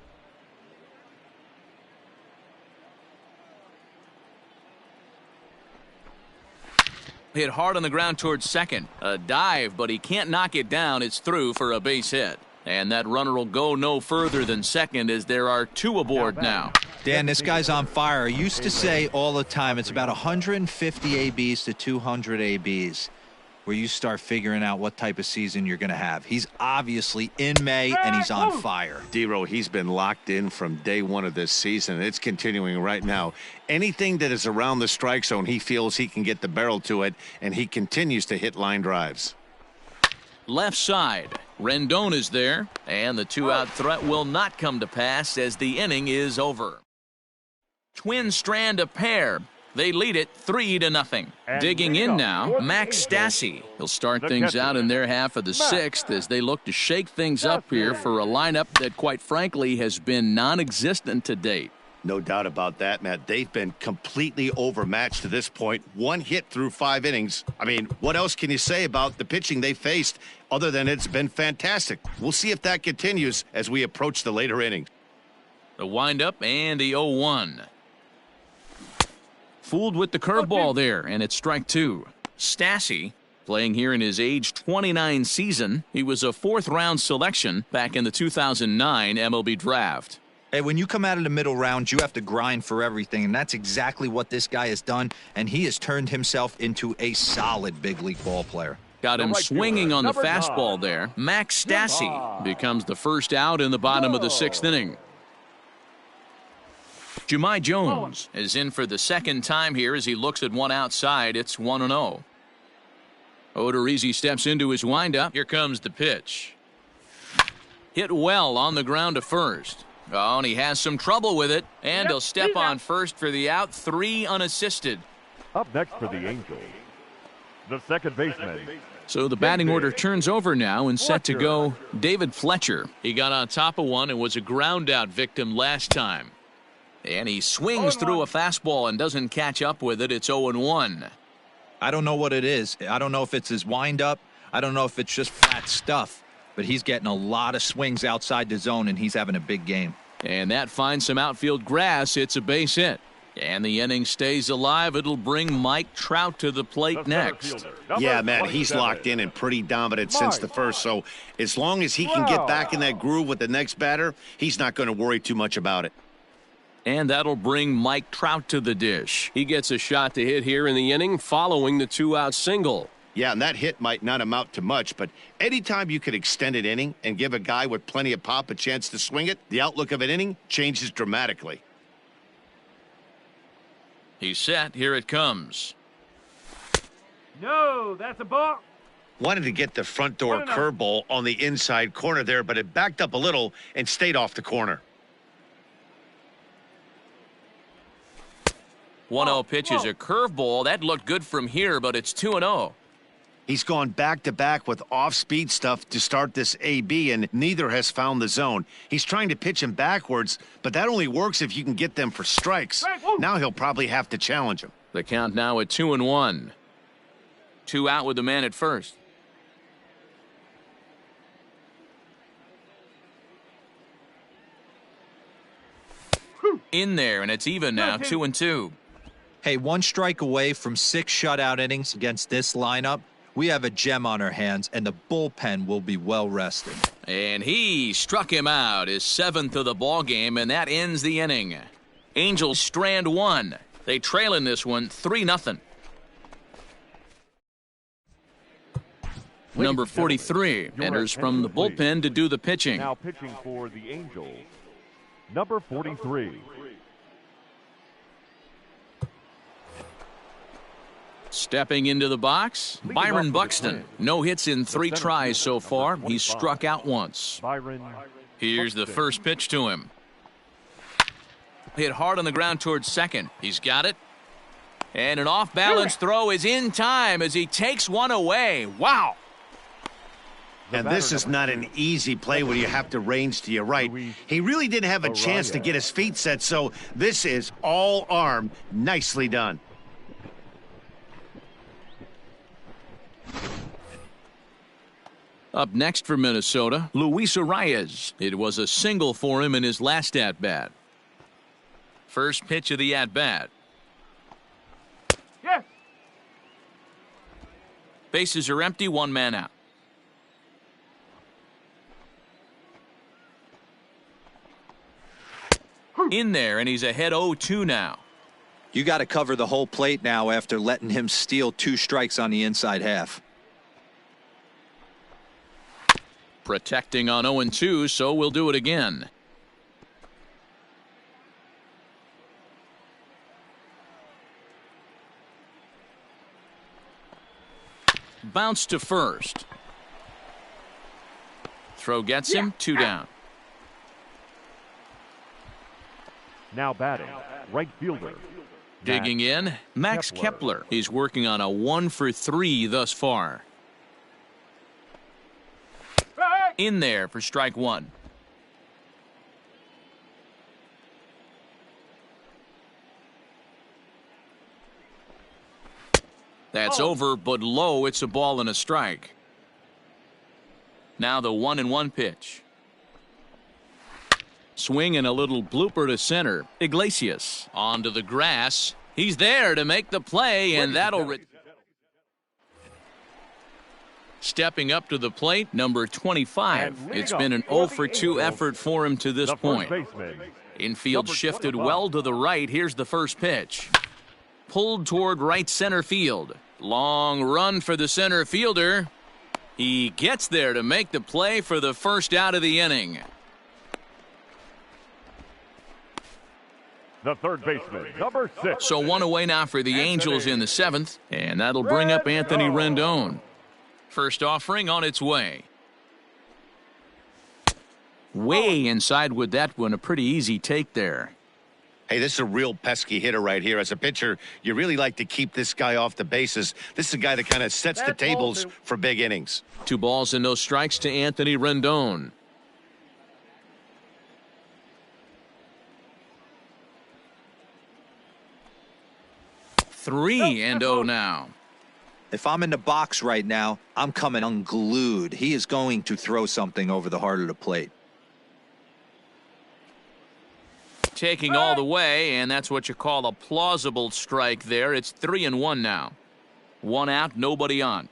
Hit hard on the ground towards second. A dive, but he can't knock it down. It's through for a base hit. And that runner will go no further than second as there are 2 aboard now. Dan, this guy's on fire. I used to say all the time it's about 150 ABs to 200 ABs where you start figuring out what type of season you're going to have. He's obviously in May, and he's on fire. D-Row, he's been locked in from day 1 of this season. It's continuing right now. Anything that is around the strike zone, he feels he can get the barrel to it, and he continues to hit line drives. Left side. Rendon is there, and the 2-out threat will not come to pass as the inning is over. Twin strand a pair. They lead it 3-0. Digging in now, Max Stassi. He'll start things out in their half of the 6th as they look to shake things up here for a lineup that, quite frankly, has been non-existent to date. No doubt about that, Matt. They've been completely overmatched to this point. 1 hit through 5 innings. I mean, what else can you say about the pitching they faced other than it's been fantastic? We'll see if that continues as we approach the later innings. The windup and the 0-1. Fooled with the curveball there, and it's strike 2. Stassi, playing here in his age 29 season. He was a 4th-round selection back in the 2009 MLB draft. Hey, when you come out of the middle round, you have to grind for everything, and that's exactly what this guy has done, and he has turned himself into a solid big league ball player. Got him swinging on the fastball there. Max Stassi becomes the first out in the bottom of the 6th inning. Jahmai Jones is in for the second time here as he looks at one outside. It's 1-0. Odorizzi steps into his windup. Here comes the pitch. Hit well on the ground to first. Oh, and he has some trouble with it, and he'll step on first for the out. 3 unassisted. Up next for the Angels, the second baseman. So the batting order turns over now, and set to go David Fletcher. He got on top of one and was a ground out victim last time. And he swings through a fastball and doesn't catch up with it. It's 0-1. I don't know what it is. I don't know if it's his windup. I don't know if it's just flat stuff. But he's getting a lot of swings outside the zone, and he's having a big game. And that finds some outfield grass. It's a base hit. And the inning stays alive. It'll bring Mike Trout to the plate next. Yeah, Matt, he's locked in and pretty dominant since the first. So as long as he can get back in that groove with the next batter, he's not going to worry too much about it. And that'll bring Mike Trout to the dish. He gets a shot to hit here in the inning following the 2-out single. Yeah, and that hit might not amount to much, but anytime you could extend an inning and give a guy with plenty of pop a chance to swing it, the outlook of an inning changes dramatically. He's set. Here it comes. No, that's a ball. Wanted to get the front door curveball on the inside corner there, but it backed up a little and stayed off the corner. 1-0 pitch is a curveball. That looked good from here, but it's 2-0. He's gone back-to-back with off-speed stuff to start this AB, and neither has found the zone. He's trying to pitch him backwards, but that only works if you can get them for strikes. Now he'll probably have to challenge him. The count now at 2-1. 2 out with the man at first. In there, and it's even now, 2-2. Hey, 1 strike away from 6 shutout innings against this lineup. We have a gem on our hands, and the bullpen will be well rested. And he struck him out, his 7th of the ball game, and that ends the inning. Angels strand 1. They trail in this one 3-0. Number 43 enters from the bullpen to do the pitching. Now pitching for the Angels, number 43. Stepping into the box, Byron Buxton. No hits in 3 tries so far. He's struck out once. Byron. Here's the first pitch to him. Hit hard on the ground towards second. He's got it. And an off-balance throw is in time as he takes one away. Wow. And this is not an easy play when you have to range to your right. He really didn't have a chance to get his feet set, so this is all arm. Nicely done. Up next for Minnesota, Luis Arias. It was a single for him in his last at-bat. First pitch of the at-bat. Yes. Bases are empty, 1 man out. In there, and he's ahead 0-2 now. You got to cover the whole plate now after letting him steal 2 strikes on the inside half. Protecting on 0-2, so we'll do it again. Bounce to first. Throw gets him, 2 down. Now batting, right fielder. Digging in, Max Kepler. He's working on a 1 for 3 thus far. In there for strike 1. That's over, but low. It's a ball and a strike. Now the 1-1 pitch. Swing and a little blooper to center. Iglesias onto the grass. He's there to make the play, and that'll... Stepping up to the plate, number 25. It's been an 0 for 2 effort for him to this point. Infield shifted well to the right. Here's the first pitch. Pulled toward right center field. Long run for the center fielder. He gets there to make the play for the first out of the inning. The third baseman, number 6. So 1 away now for the Angels in the 7th, and that'll bring up Anthony Rendon. First offering on its way. Way inside with that one. A pretty easy take there. Hey, this is a real pesky hitter right here. As a pitcher, you really like to keep this guy off the bases. This is a guy that kind of sets the tables for big innings. 2 balls and no strikes to Anthony Rendon. Three and 0 now. If I'm in the box right now, I'm coming unglued. He is going to throw something over the heart of the plate. Taking all the way, and that's what you call a plausible strike there. It's 3-1 now. 1 out, nobody on.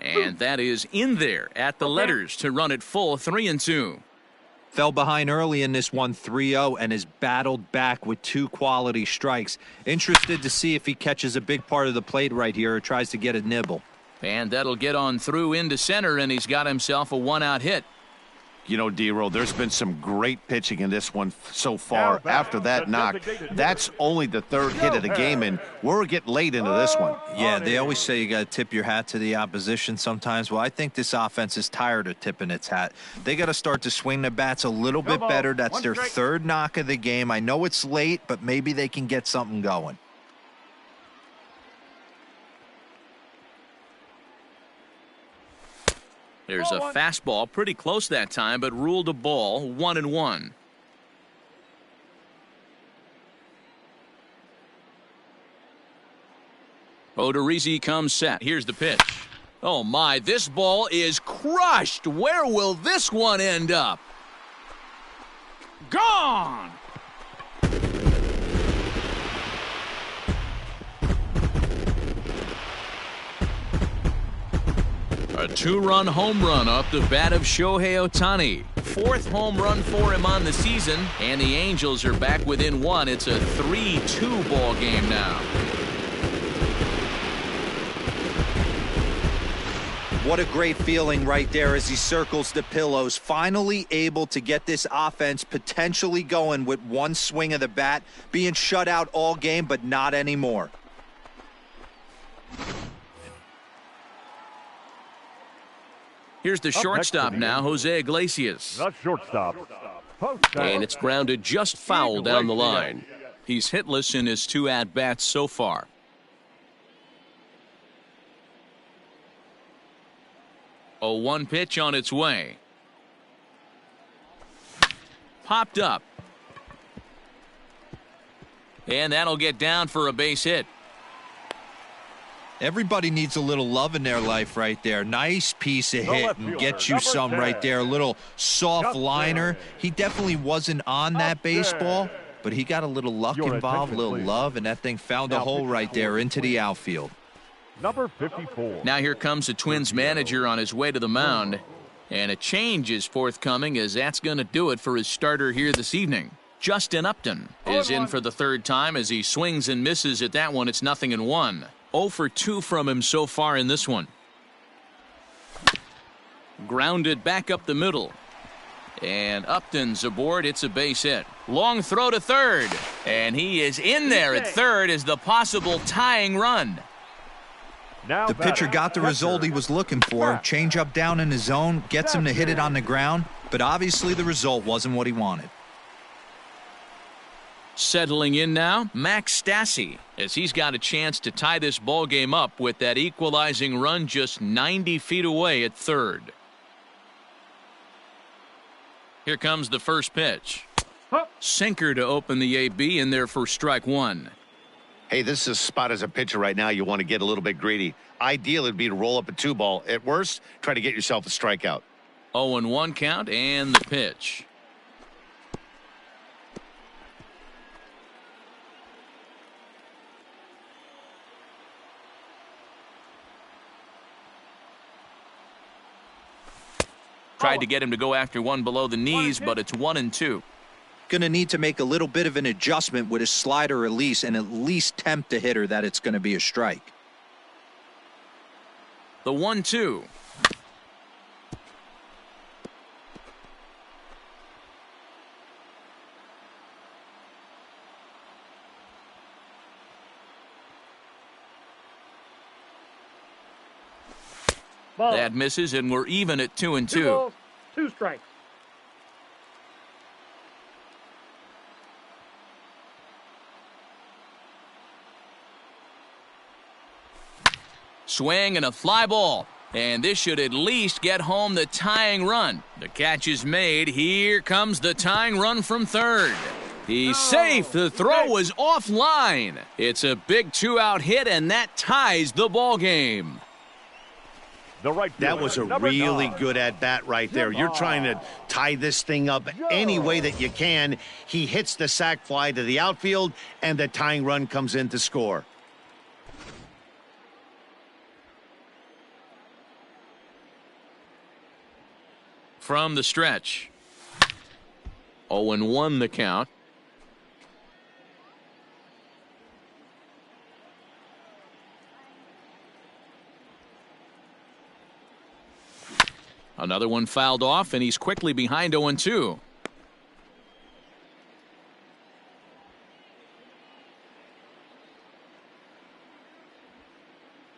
And that is in there at the letters to run it full 3-2. Fell behind early in this one 3-0 and has battled back with 2 quality strikes. Interested to see if he catches a big part of the plate right here or tries to get a nibble. And that'll get on through into center, and he's got himself a 1-out hit. You know, D-Roll, there's been some great pitching in this one so far. After that knock, that's only the 3rd hit of the game, and we're getting late into this one. Yeah, they always say you got to tip your hat to the opposition sometimes. Well, I think this offense is tired of tipping its hat. They got to start to swing the bats a little bit better. That's their 3rd knock of the game. I know it's late, but maybe they can get something going. There's a fastball pretty close that time, but ruled a ball, 1-1. Odorizzi comes set. Here's the pitch. Oh my, this ball is crushed. Where will this one end up? Gone! A 2-run home run off the bat of Shohei Ohtani. 4th home run for him on the season, and the Angels are back within 1. It's a 3-2 ball game now. What a great feeling right there as he circles the pillows. Finally able to get this offense potentially going with 1 swing of the bat. Being shut out all game, but not anymore. Here's the shortstop now, Jose Iglesias. The shortstop. And it's grounded just foul down the line. He's hitless in his 2 at-bats so far. A 1 pitch on its way. Popped up. And that'll get down for a base hit. Everybody needs a little love in their life right there. Nice piece of hit and get you some right there. A little soft liner. He definitely wasn't on that baseball, but he got a little luck involved, a little love, and that thing found a hole right there into the outfield. Number 54. Now here comes the Twins manager on his way to the mound, and a change is forthcoming as that's going to do it for his starter here this evening. Justin Upton is in for the 3rd time as he swings and misses at that one. It's 0-1. 0 for 2 from him so far in this one. Grounded back up the middle. And Upton's aboard. It's a base hit. Long throw to 3rd. And he is in there at 3rd as the possible tying run. The pitcher got the result he was looking for. Change up down in the zone. Gets him to hit it on the ground. But obviously the result wasn't what he wanted. Settling in now, Max Stassi, as he's got a chance to tie this ball game up with that equalizing run just 90 feet away at 3rd. Here comes the first pitch. Sinker to open the AB in there for strike 1. Hey, this is a spot as a pitcher right now. You want to get a little bit greedy. Ideal would be to roll up a 2-ball. At worst, try to get yourself a strikeout. 0-1 count and the pitch. Tried to get him to go after one below the knees, but it's 1-2. Going to need to make a little bit of an adjustment with his slider release and at least tempt the hitter that it's going to be a strike. The 1-2. Ball. That misses, and we're even at 2-2. 2 balls, 2 strikes. Swing and a fly ball. And this should at least get home the tying run. The catch is made. Here comes the tying run from 3rd. He's safe. The throw was offline. It's a big 2-out hit, and that ties the ball game. That was a really good at-bat right there. You're trying to tie this thing up any way that you can. He hits the sac fly to the outfield, and the tying run comes in to score. from the stretch. 0-1 the count. Another one fouled off, and he's quickly behind 0-2.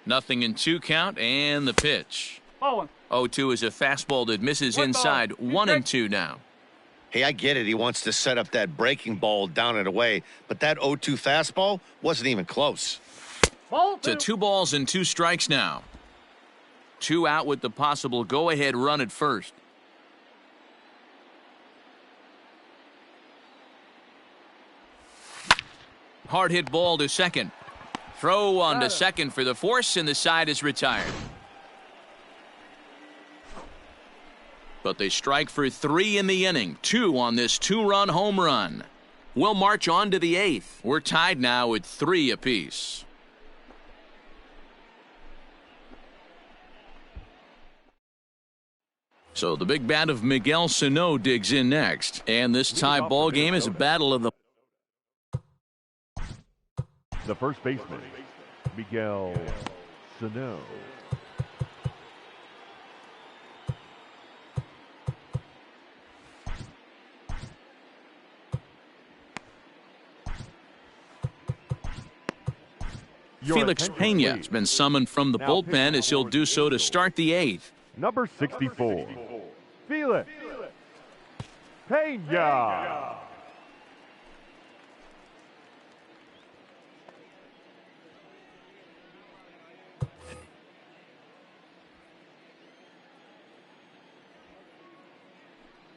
Nothing in 2 count, and the pitch. 0-2 is a fastball that misses inside. 1-2 now. Hey, I get it. He wants to set up that breaking ball down and away, but that 0-2 fastball wasn't even close. To 2 balls and 2 strikes now. 2 out with the possible go-ahead run at first. Hard hit ball to second. Throw on to second for the force, and the side is retired. But they strike for 3 in the inning. 2 on this 2-run home run. We'll march on to the 8th. We're tied now at 3 apiece. So the big bat of Miguel Sano digs in next. And this tie ball game is a battle of the first baseman, Miguel Sano. Felix Pena has been summoned from the bullpen as he'll do so to start the 8th. Number 64, Felix Pena.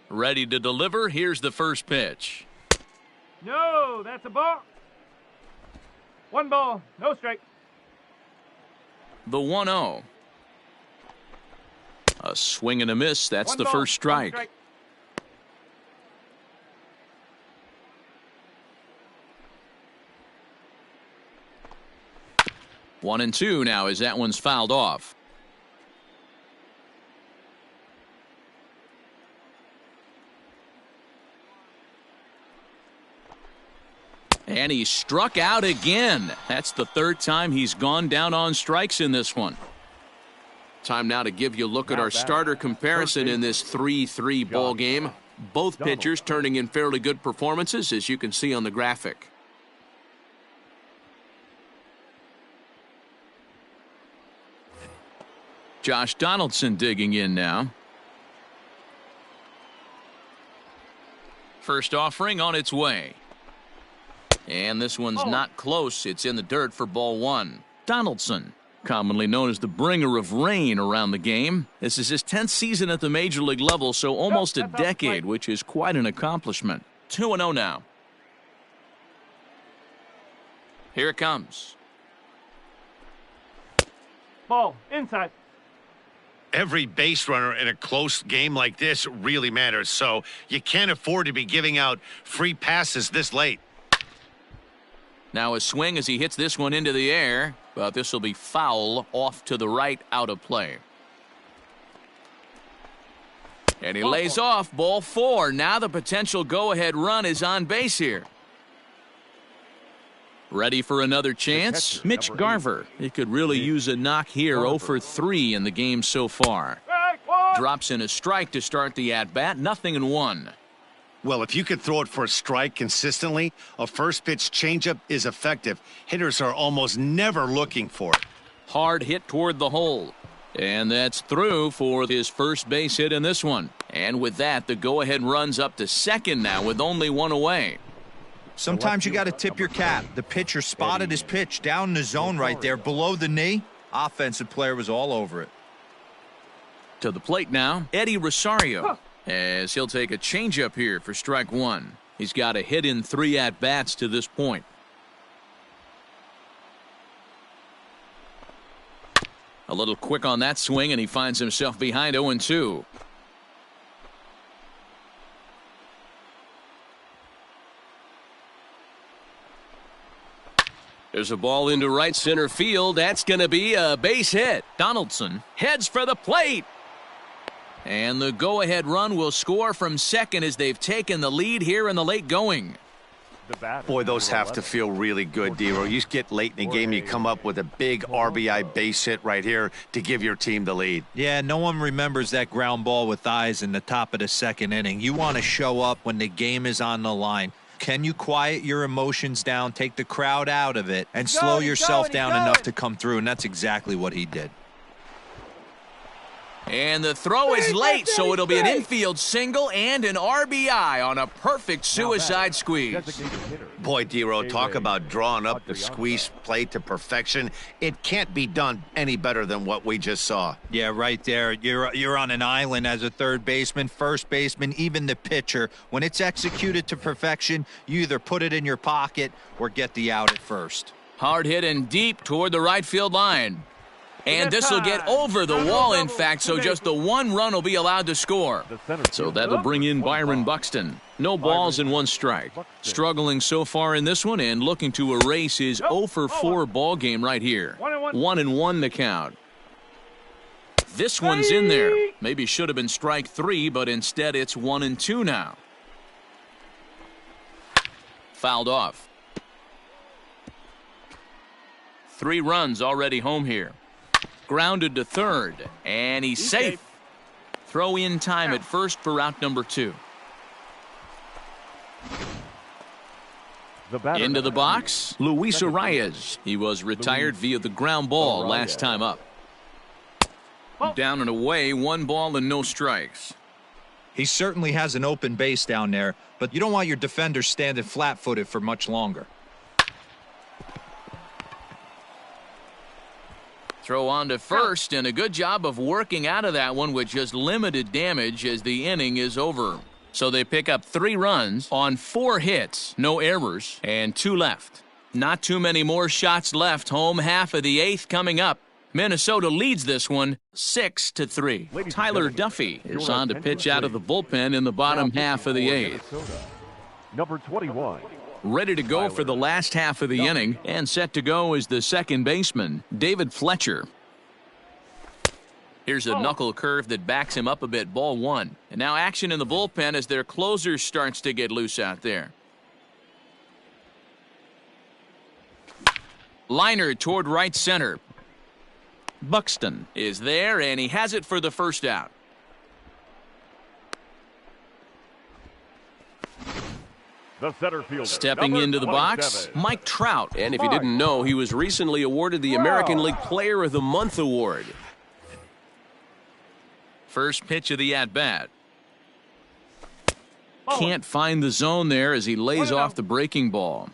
Ready to deliver. Here's the first pitch. No, that's a ball. 1 ball, no strike. The 1-0. A swing and a miss. That's the first strike. 1-2 now as that one's fouled off. And he struck out again. That's the 3rd time he's gone down on strikes in this one. Time now to give you a look at our starter comparison in this 3-3 ball game. Both pitchers turning in fairly good performances, as you can see on the graphic. Josh Donaldson digging in now. First offering on its way. And this one's not close. It's in the dirt for ball 1. Donaldson, commonly known as the bringer of rain around the game. This is his 10th season at the major league level, so almost a decade, which is quite an accomplishment. 2-0 now. Here it comes. Ball, inside. Every base runner in a close game like this really matters, so you can't afford to be giving out free passes this late. Now a swing as he hits this one into the air, but this will be foul off to the right, out of play. And he lays off ball 4. Now the potential go-ahead run is on base here. Ready for another chance? Mitch Garver. He could really use a knock here. 0 for 3 in the game so far. Drops in a strike to start the at-bat. 0-1. Well, if you could throw it for a strike consistently, a first pitch changeup is effective. Hitters are almost never looking for it. Hard hit toward the hole. And that's through for his first base hit in this one. And with that, the go-ahead runs up to second now with only 1 away. Sometimes you got to tip your cap. The pitcher spotted his pitch down in the zone right there below the knee. Offensive player was all over it. To the plate now, Eddie Rosario, as he'll take a changeup here for strike 1. He's got a hit in 3 at-bats to this point. A little quick on that swing, and he finds himself behind 0-2. There's a ball into right center field. That's going to be a base hit. Donaldson heads for the plate. And the go-ahead run will score from second as they've taken the lead here in the late going. Boy, those have to feel really good, D-Row. You get late in the game, you come up with a big RBI base hit right here to give your team the lead. Yeah, no one remembers that ground ball with eyes in the top of the second inning. You want to show up when the game is on the line. Can you quiet your emotions down, take the crowd out of it, and slow yourself down enough to come through? And that's exactly what he did. And the throw is late, so it'll be an infield single and an RBI on a perfect suicide squeeze. Boy, D-Row, talk about drawing up the squeeze play to perfection. It can't be done any better than what we just saw. Yeah, right there. You're on an island as a third baseman, first baseman, even the pitcher. When it's executed to perfection, you either put it in your pocket or get the out at first. Hard hit and deep toward the right field line. And this will get over the wall, in fact, so just the one run will be allowed to score. So that'll bring in Byron Buxton. No balls and one strike. Struggling so far in this one and looking to erase his 0 for 4 ball game right here. 1-1 the count. This one's in there. Maybe should have been strike 3, but instead it's 1-2 now. Fouled off. 3 runs already home here. Grounded to third, and he's safe. Throw in time at first for out number 2. Into the box, Luis Arias. He was retired via the ground ball last time up. Down and away, 1 ball and no strikes. He certainly has an open base down there, but you don't want your defenders standing flat-footed for much longer. Throw on to first, and a good job of working out of that one with just limited damage as the inning is over. So they pick up 3 runs on 4 hits, no errors, and 2 left. Not too many more shots left. Home half of the 8th coming up. Minnesota leads this one 6-3. Tyler Duffy is on to pitch out of the bullpen in the bottom half of the 8th. Number 21. Ready to go for the last half of the inning, and set to go is the second baseman, David Fletcher. Here's a knuckle curve that backs him up a bit, ball 1. And now action in the bullpen as their closer starts to get loose out there. Liner toward right center. Buxton is there, and he has it for the first out. The center fielder, stepping into the box, Mike Trout. And if you didn't know, he was recently awarded the American League Player of the Month award. First pitch of the at-bat. Can't find the zone there as he lays off the breaking ball.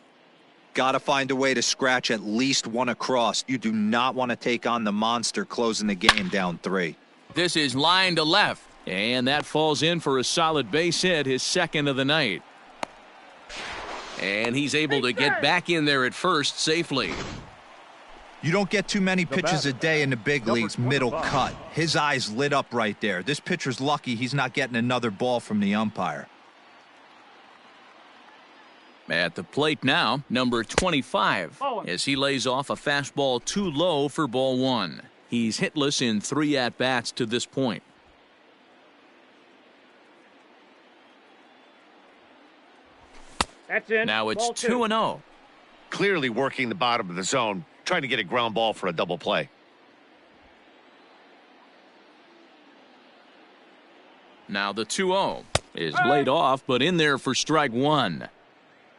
Got to find a way to scratch at least one across. You do not want to take on the monster closing the game down 3. This is line to left, and that falls in for a solid base hit, his second of the night. And he's able to get back in there at first safely. You don't get too many pitches a day in the big leagues middle cut. His eyes lit up right there. This pitcher's lucky he's not getting another ball from the umpire. At the plate now, number 25, as he lays off a fastball too low for ball 1. He's hitless in 3 at-bats to this point. That's in. Now it's 2-0. Clearly working the bottom of the zone, trying to get a ground ball for a double play. Now the 2-0 is laid off, but in there for strike 1.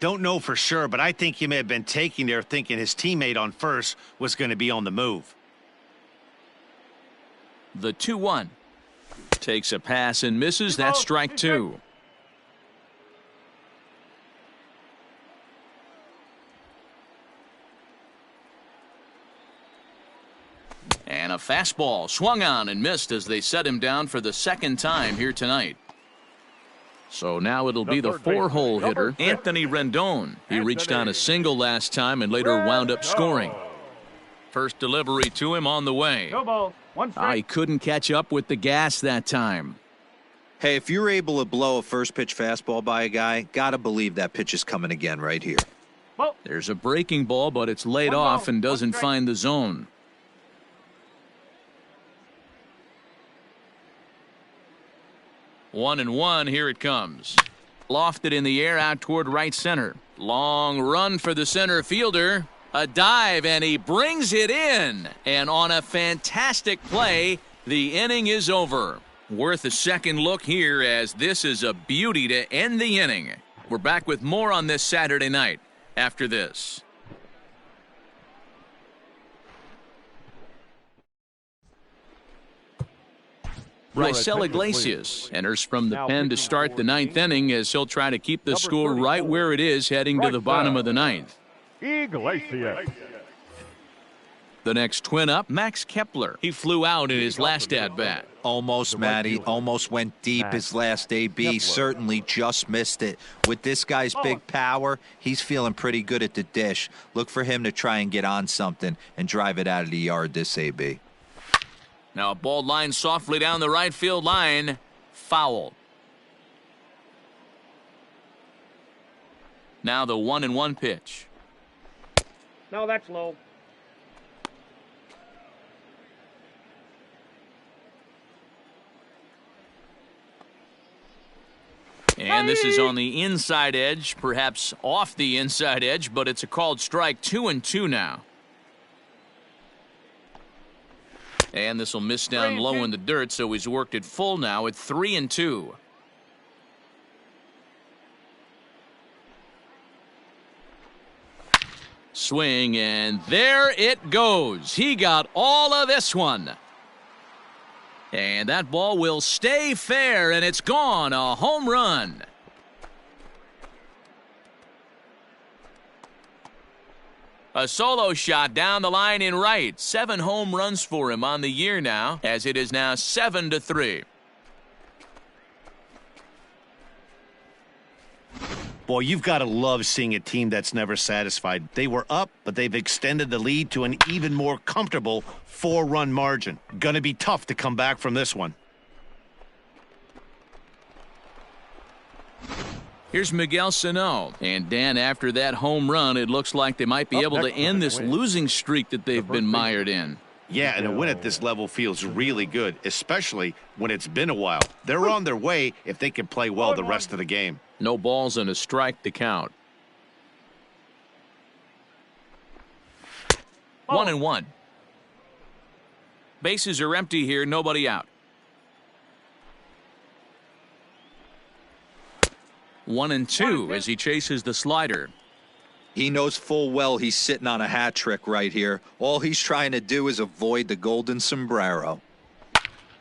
Don't know for sure, but I think he may have been taking there thinking his teammate on first was going to be on the move. The 2-1 takes a pass and misses. That's strike 2. And a fastball swung on and missed as they set him down for the second time here tonight. So now it'll be the 4-hole hitter, Anthony Rendon. He reached on a single last time and later wound up scoring. First delivery to him on the way. No ball. 1 strike. He couldn't catch up with the gas that time. Hey, if you're able to blow a first pitch fastball by a guy, gotta believe that pitch is coming again right here. There's a breaking ball, but it's laid off and doesn't find the zone. 1-1, here it comes. Lofted in the air out toward right center. Long run for the center fielder. A dive, and he brings it in. And on a fantastic play, the inning is over. Worth a second look here, as this is a beauty to end the inning. We're back with more on this Saturday night after this. Raisel Iglesias enters from the pen to start the ninth inning, as he'll try to keep the score right where it is heading to the bottom of the ninth. Iglesias. The next twin up, Max Kepler. He flew out in his last at-bat. Almost, Matty. Almost went deep his last AB. Certainly just missed it. With this guy's big power, he's feeling pretty good at the dish. Look for him to try and get on something and drive it out of the yard this AB. Now a ball line softly down the right field line. Foul. Now the 1-1 pitch. No, that's low. And this is on the inside edge, perhaps off the inside edge, but it's a called strike. 2-2 now. And this will miss down low in the dirt, so he's worked it full now at 3-2. Swing, and there it goes. He got all of this one. And that ball will stay fair, and it's gone. A home run. A solo shot down the line in right. 7 home runs for him on the year now, as it is now 7-3. Boy, you've got to love seeing a team that's never satisfied. They were up, but they've extended the lead to an even more comfortable 4-run margin. Going to be tough to come back from this one. Here's Miguel Sano. And Dan, after that home run, it looks like they might be able to end this losing streak that they've been mired in. Yeah, and a win at this level feels really good, especially when it's been a while. They're on their way if they can play well the rest of the game. No balls and a strike to count. 1-1. Bases are empty here, nobody out. 1-2 as he chases the slider. He knows full well he's sitting on a hat trick right here. All he's trying to do is avoid the golden sombrero.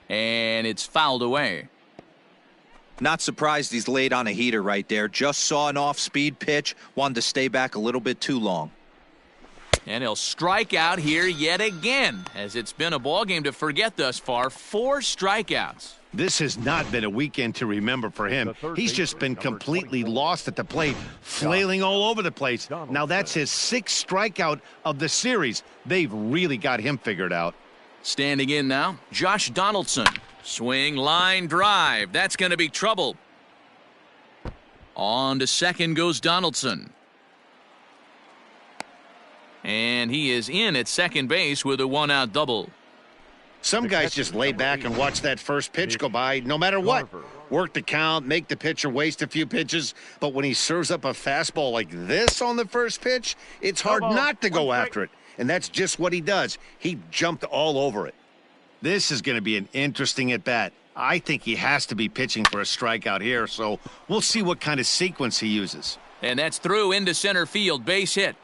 And it's fouled away. Not surprised he's laid on a heater right there. Just saw an off-speed pitch. Wanted to stay back a little bit too long. And he'll strike out here yet again, as it's been a ball game to forget thus far. 4 strikeouts. This has not been a weekend to remember for him. He's just been completely lost at the plate, flailing all over the place. Now that's his 6th strikeout of the series. They've really got him figured out. Standing in now, Josh Donaldson. Swing, line, drive. That's going to be trouble. On to second goes Donaldson. And he is in at second base with a 1-out double. Some guys just lay back and watch that first pitch go by no matter what. Work the count, make the pitcher waste a few pitches. But when he serves up a fastball like this on the first pitch, it's hard not to go after it. And that's just what he does. He jumped all over it. This is going to be an interesting at-bat. I think he has to be pitching for a strikeout here, so we'll see what kind of sequence he uses. And that's through into center field, base hit.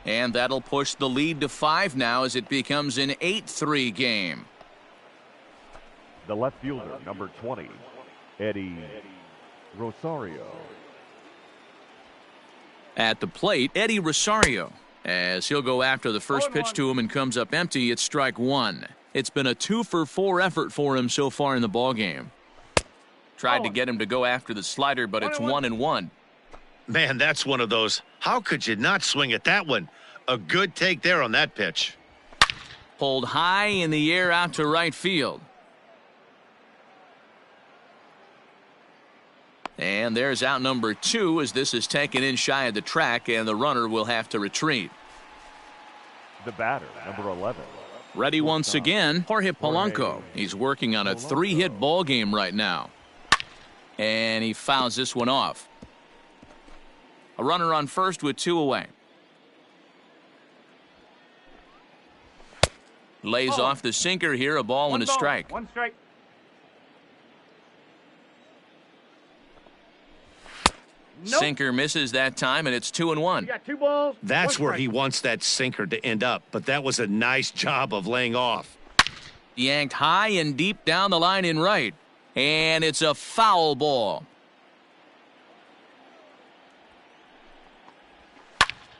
And that'll push the lead to 5 now as it becomes an 8-3 game. The left fielder, number 20, Eddie Rosario. At the plate, Eddie Rosario, as he'll go after the first pitch to him and comes up empty. It's strike 1. It's been a 2-for-4 effort for him so far in the ballgame. Tried to get him to go after the slider, but it's 1-1. Man, that's one of those. How could you not swing at that one? A good take there on that pitch. Pulled high in the air out to right field. And there's out number 2 as this is taken in shy of the track, and the runner will have to retreat. The batter, number 11. Ready once again, Jorge Polanco. He's working on a 3-hit ball game right now. And he fouls this one off. A runner on first with 2 away. Lays off the sinker here, a ball and a strike. 1 strike. Nope. Sinker misses that time, and it's 2-1. You got 2 balls. That's where he wants that sinker to end up, but that was a nice job of laying off. Yanked high and deep down the line in right. And it's a foul ball.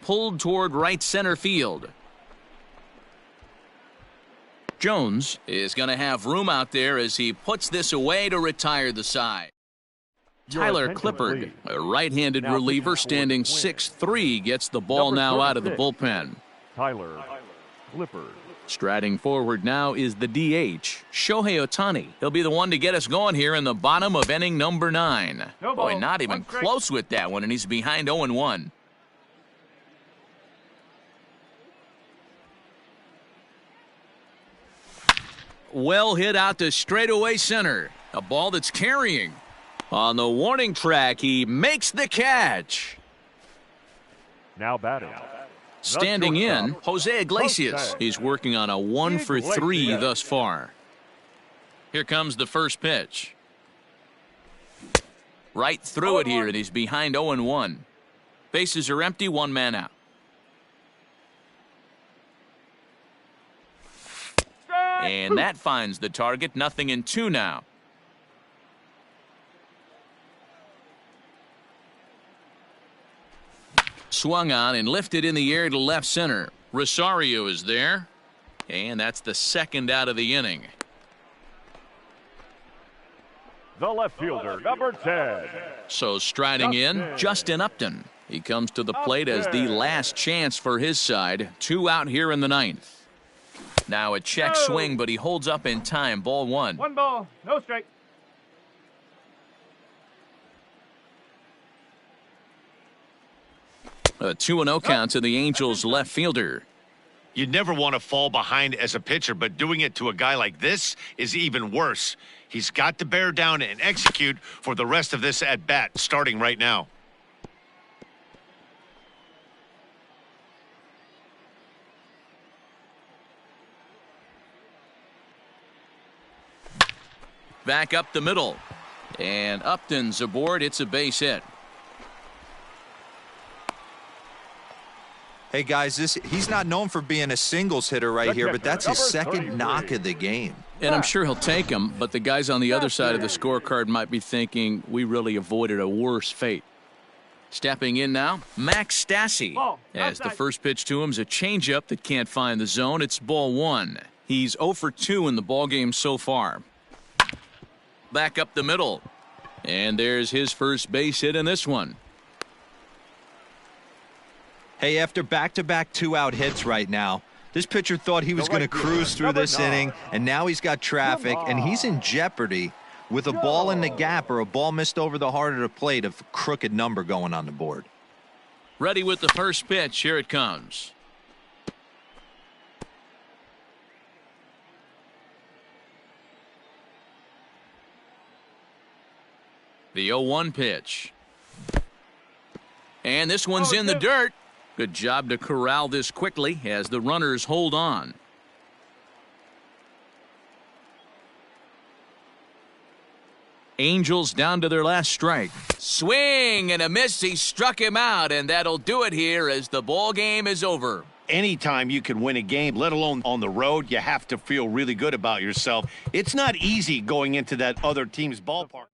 Pulled toward right center field. Jones is going to have room out there as he puts this away to retire the side. Tyler Clippard, a right-handed reliever standing 6'3", gets the ball now out of the bullpen. Tyler Clippard. Striding forward now is the DH, Shohei Ohtani. He'll be the one to get us going here in the bottom of inning number 9. Boy, not even close with that one, and he's behind 0-1. Well hit out to straightaway center. A ball that's carrying. On the warning track, he makes the catch. Now batting. Standing in, Jose Iglesias. He's working on a 1 for 3 thus far. Here comes the first pitch. Right through it here, and he's behind 0-1. Bases are empty, 1 man out. And that finds the target, 0-2 now. Swung on and lifted in the air to left center. Rosario is there. And that's the second out of the inning. The left fielder, number 10. So striding in, Justin Upton. He comes to the plate as the last chance for his side. 2 out here in the 9th. Now a check swing, but he holds up in time. Ball 1. 1 ball, no strike. A 2-0 count to the Angels left fielder. You'd never want to fall behind as a pitcher, but doing it to a guy like this is even worse. He's got to bear down and execute for the rest of this at-bat, starting right now. Back up the middle. And Upton's aboard. It's a base hit. Hey, guys, he's not known for being a singles hitter right here, but that's his second knock of the game. And I'm sure he'll take him, but the guys on the other side of the scorecard might be thinking we really avoided a worse fate. Stepping in now, Max Stassi. As the first pitch to him is a changeup that can't find the zone. It's ball 1. He's 0 for 2 in the ballgame so far. Back up the middle. And there's his first base hit in this one. Hey, after back-to-back 2-out hits right now, this pitcher thought he was going to cruise through this inning, and now he's got traffic, and he's in jeopardy with a ball in the gap or a ball missed over the heart of the plate of a crooked number going on the board. Ready with the first pitch. Here it comes. The 0-1 pitch. And this one's in the dirt. Good job to corral this quickly as the runners hold on. Angels down to their last strike. Swing and a miss. He struck him out, and that'll do it here as the ball game is over. Anytime you can win a game, let alone on the road, you have to feel really good about yourself. It's not easy going into that other team's ballpark.